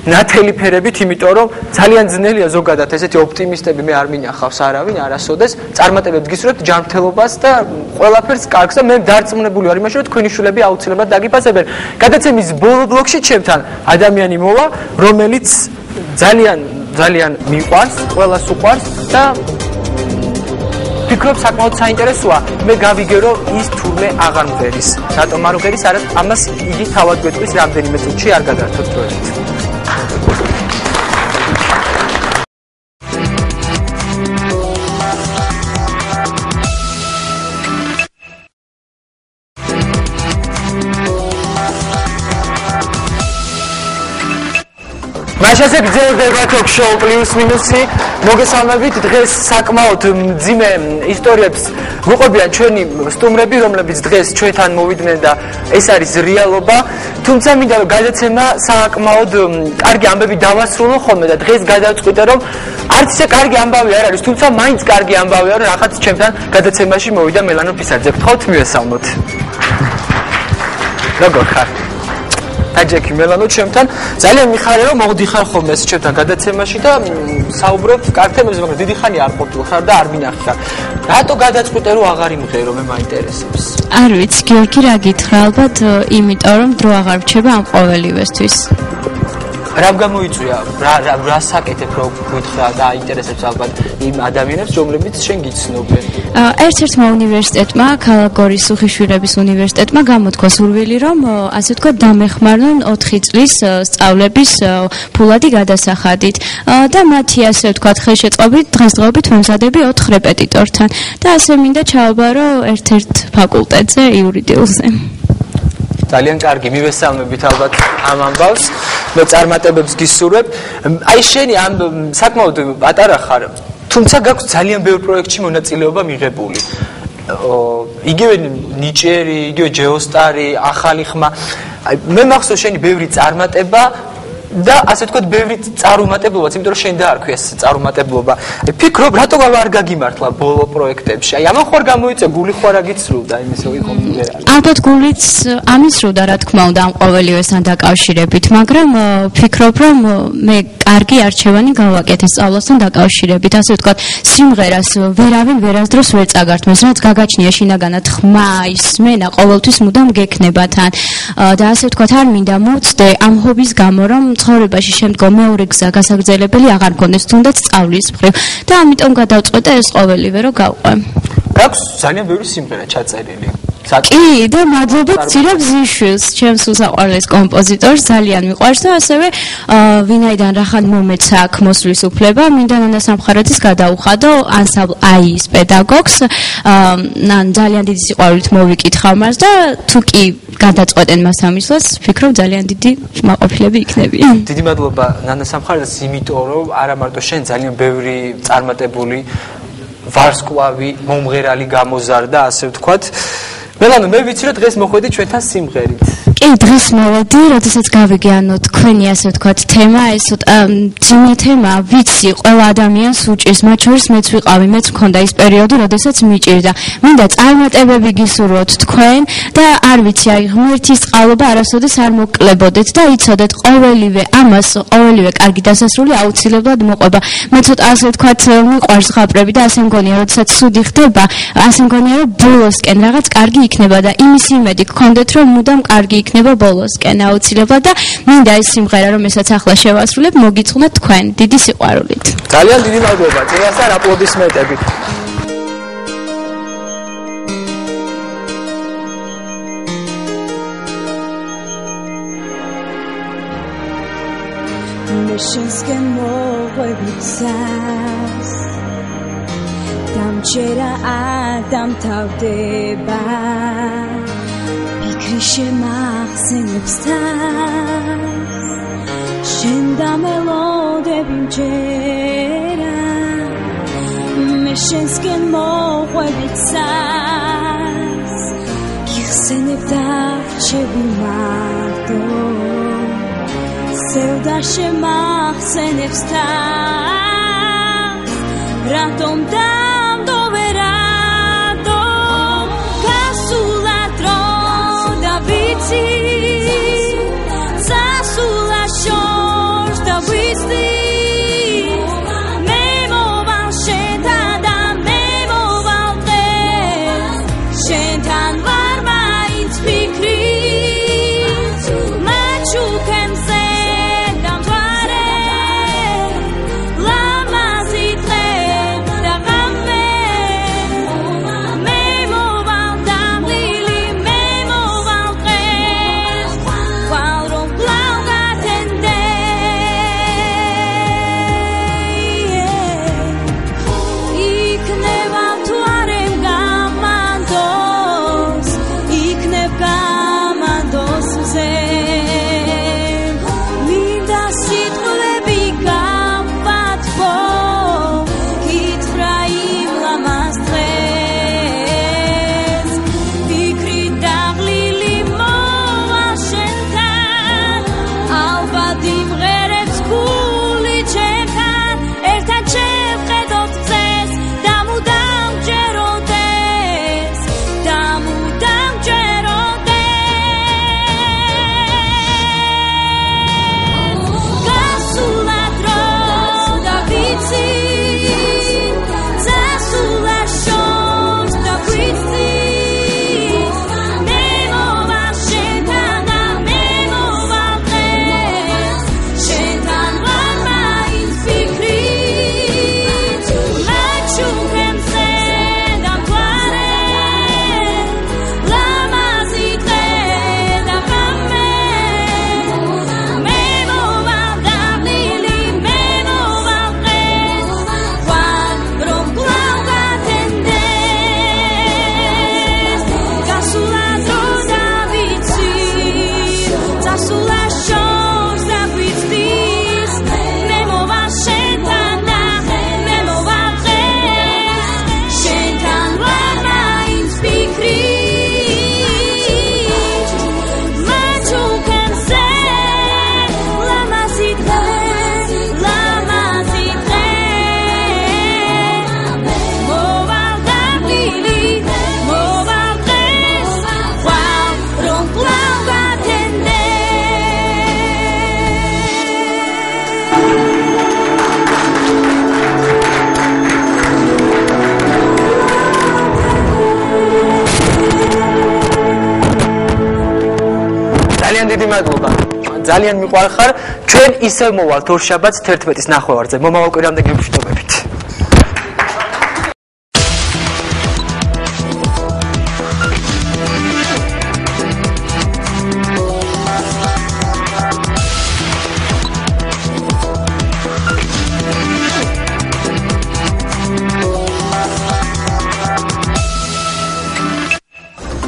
ნათელი ფერებით იმიტომ რომ ძალიან ძნელია ზოგადად ესეთი ოპტიმისტები მე არ მინახავს არავინ არასოდეს წარმატებებს გისურვებთ ჯანმრთელობას და ყველაფერს კარგს და მე დარწმუნებული ვარ იმაში რომ თქვენი შვილები აუცილებლად დაგიფასებენ გადაცემის ბოლო ბლოკში ჩემთან ადამიანი მოვა რომელიც ძალიან მიყვარს ყველას უყვარს და ფიქრობ საკმაოდ საინტერესოა მე გავიგე რომ ის თურმე აღარ მღერის რატომ არ მღერის არა ამას იგი თავად გვეტყვის რამდენიმე წუთში არ გადაართოთ დროებით მაშასე გძელდება თოქ-შოუ პლუს მინუსი მოგესალმებით დღეს საკმაოდ მძიმე ისტორიებს ვუყურებიან ჩვენი სტუმრები რომლებიც დღეს ჩვენთან მოვიდნენ და ეს არის რეალობა თუმცა მინდა რომ გადაცემა საკმაოდ კარგი ამბები დავასრულო ხოლმე და დღეს გადავწყვიტე რომ არც ისე კარგი ამბავი არ არის თუმცა მაინც კარგი ამბავია რომ რაღაც ჩემთან გადაცემაში მოვიდა მელანო ფისაძე გთხოვთ მივესალმოთ როგორ ხარ აჯექი მელანო ჩემთან ძალიან მიხარია რომ მოვდიხარ ხოლმე ეს ჩემთან გადაცემაში და საუბრობ კარგ თემებზე მაგრამ დიდი ხანი არ ყოფილი ხარ და არ მინახარ რატო გადაწყვიტე რომ აღარ იმღერო მე მაინტერესებს არ ვიცი გიორგი რა გითხრა ალბათ იმიტომ რომ დრო აღარ რჩება ამ ყოველივესთვის რა გამოიწვია რა საკეთებ რომ გითხრა და აინტერესებს ალბათ იმ ადამიანებს რომლებიც შენ გიცნობენ ერთ-ერთმა უნივერსიტეტმა ქალაქ გორის უხიშვილების უნივერსიტეტმა გამოთქვა სურვილი რომ ასე ვთქვათ დამეხმარონ 4 წლის სწავლების ფულადი გადასახადით და მათი ასე ვთქვათ ხელშეწყობით დღესდღეობით მომზადები 4 რეპეტიტორთან და ასე მინდა ჩავაბარო ერთ-ერთ ფაკულტეტზე იურიდიულზე ძალიან კარგი მივესალმებით ალბათ ამ ამბავს მე წარმატებებს გისურვებ აი შენი ამ საკმაოდ პატარა ხარ თუმცა გაქვს ძალიან ბევრ პროექტში მონაწილეობა მიღებული იგივე ნიჭერი იგივე ჯეოსტარი ახალი ხმა მე მახსოვს შენი ბევრი წარმატება და ასე ვთქვათ ბევრი წარუმატებლობაც იმიტომ რომ შენ დაარქვი ეს წარუმატებლობა ფიქრობ რატო არ გაგიმართლა ბოლო პროექტებში აი ამან ხوار გამოიწე გული ხوار აგიცრუდა იმის რომ იყო ალბათ გულიც ამისრუდა რა თქმა უნდა ამ ყოველივესთან დაკავშირებით მაგრამ ფიქრობ რომ მე კარგი არჩევანი გავაკეთე სწავლასთან დაკავშირებით ასე ვთქვათ სიმღერას ვერავინ ვერასდროს ვერ წაგართმევს რაც გაგაჩნია შინაგანად ხმა ისმენა ყოველთვის მუდამ გექნება თან და ასე ვთქვათ არ მინდა მოვწდე ამ ჰობის გამო რომ ცხოვრებაში შემდგომ მეორე გზა გასაგრძელებელი აღარ მქონდეს თუნდაც სწავლის მხრივ და ამიტომ გადავწყვეტე ეს ყოველივე რომ გავყვე. გაქვს ძალიან ბევრი სიმღერა ჩაწერილი. კი და მადლობა ვცირებ ზიშვილს ჩემს უსაყვარლეს კომპოზიტორს ძალიან მიყვარს და ასევე ვინაიდან რახან მომეცა აქ მოსვლის უფლება მინდა ნანა სამხარაძის გადაუხადო ანსამბლ აიის პედაგოგს ძალიან დიდი სიყვარულით მოვიკითხავ მას და თუ კი გადაწყვეტენ მას ამისვლას ვფიქრობ ძალიან დიდი მაყოფილები იქნებიან დიდი მადლობა ნანა სამხარაძეს იმიტომ რომ არა მარტო შენ ძალიან ბევრი წარმატებული ვარსკვლავი მომღერალი გამოზარდა ასე ვთქვათ მელანო მე ვიცი რომ დღეს მოხვედი ჩვენთან სიმღერით კი დღეს მოვედი როდესაც გავიგე ანუ თქვენი ასე ვთქვათ თემა ეს ძიმე თემა ვიცი ყველა ადამიანს უჭირს მათ შორის მეც ვიყავი მეც მქონდა ის პერიოდი როდესაც მიჭირდა მინდა წარმატებები გისურვოთ თქვენ და არ ვიცი აი ღმერთის წყალობა არასოდეს არ მოკლებოდეთ და იცოდეთ ყოველივე ამას ყოველივე კარგი დასასრული აუცილებლად მოყვება მე ცოტა ასე ვთქვათ მიყვარს ღაპრები და ასე მგონია როდესაც ცუდი ხდება ასე მგონია რომ ბოლოსკენ რაღაც კარგი იქნება და იმის იმედი გქონდეთ რომ მუდამ კარგი იქნება ბოლოსკენ აუცილებლად და მინდა ეს სიმღერა რომ ესაც ახლა შევასრულებ მოგიწყვნეთ თქვენ დიდი სიყვარულით ძალიან დიდი მადლობა წინასწარ აპლოდისმენტები მე შენსკენ მოყვებიცას დამჭერა ადამთავდება ფიქრი შემახსენებს თავს შენ და მელოდები მჯერა მე შენსკენ მოყვებიცას იხსენებ და რჩები მარტო სევდა შემახსენებს თავს რატომ ძალიან მიყვარხარ ჩვენ ისევ მოვალთ ორშაბათს 11-ის ნახევარზე მომავალ კვირამდე გეუბნებით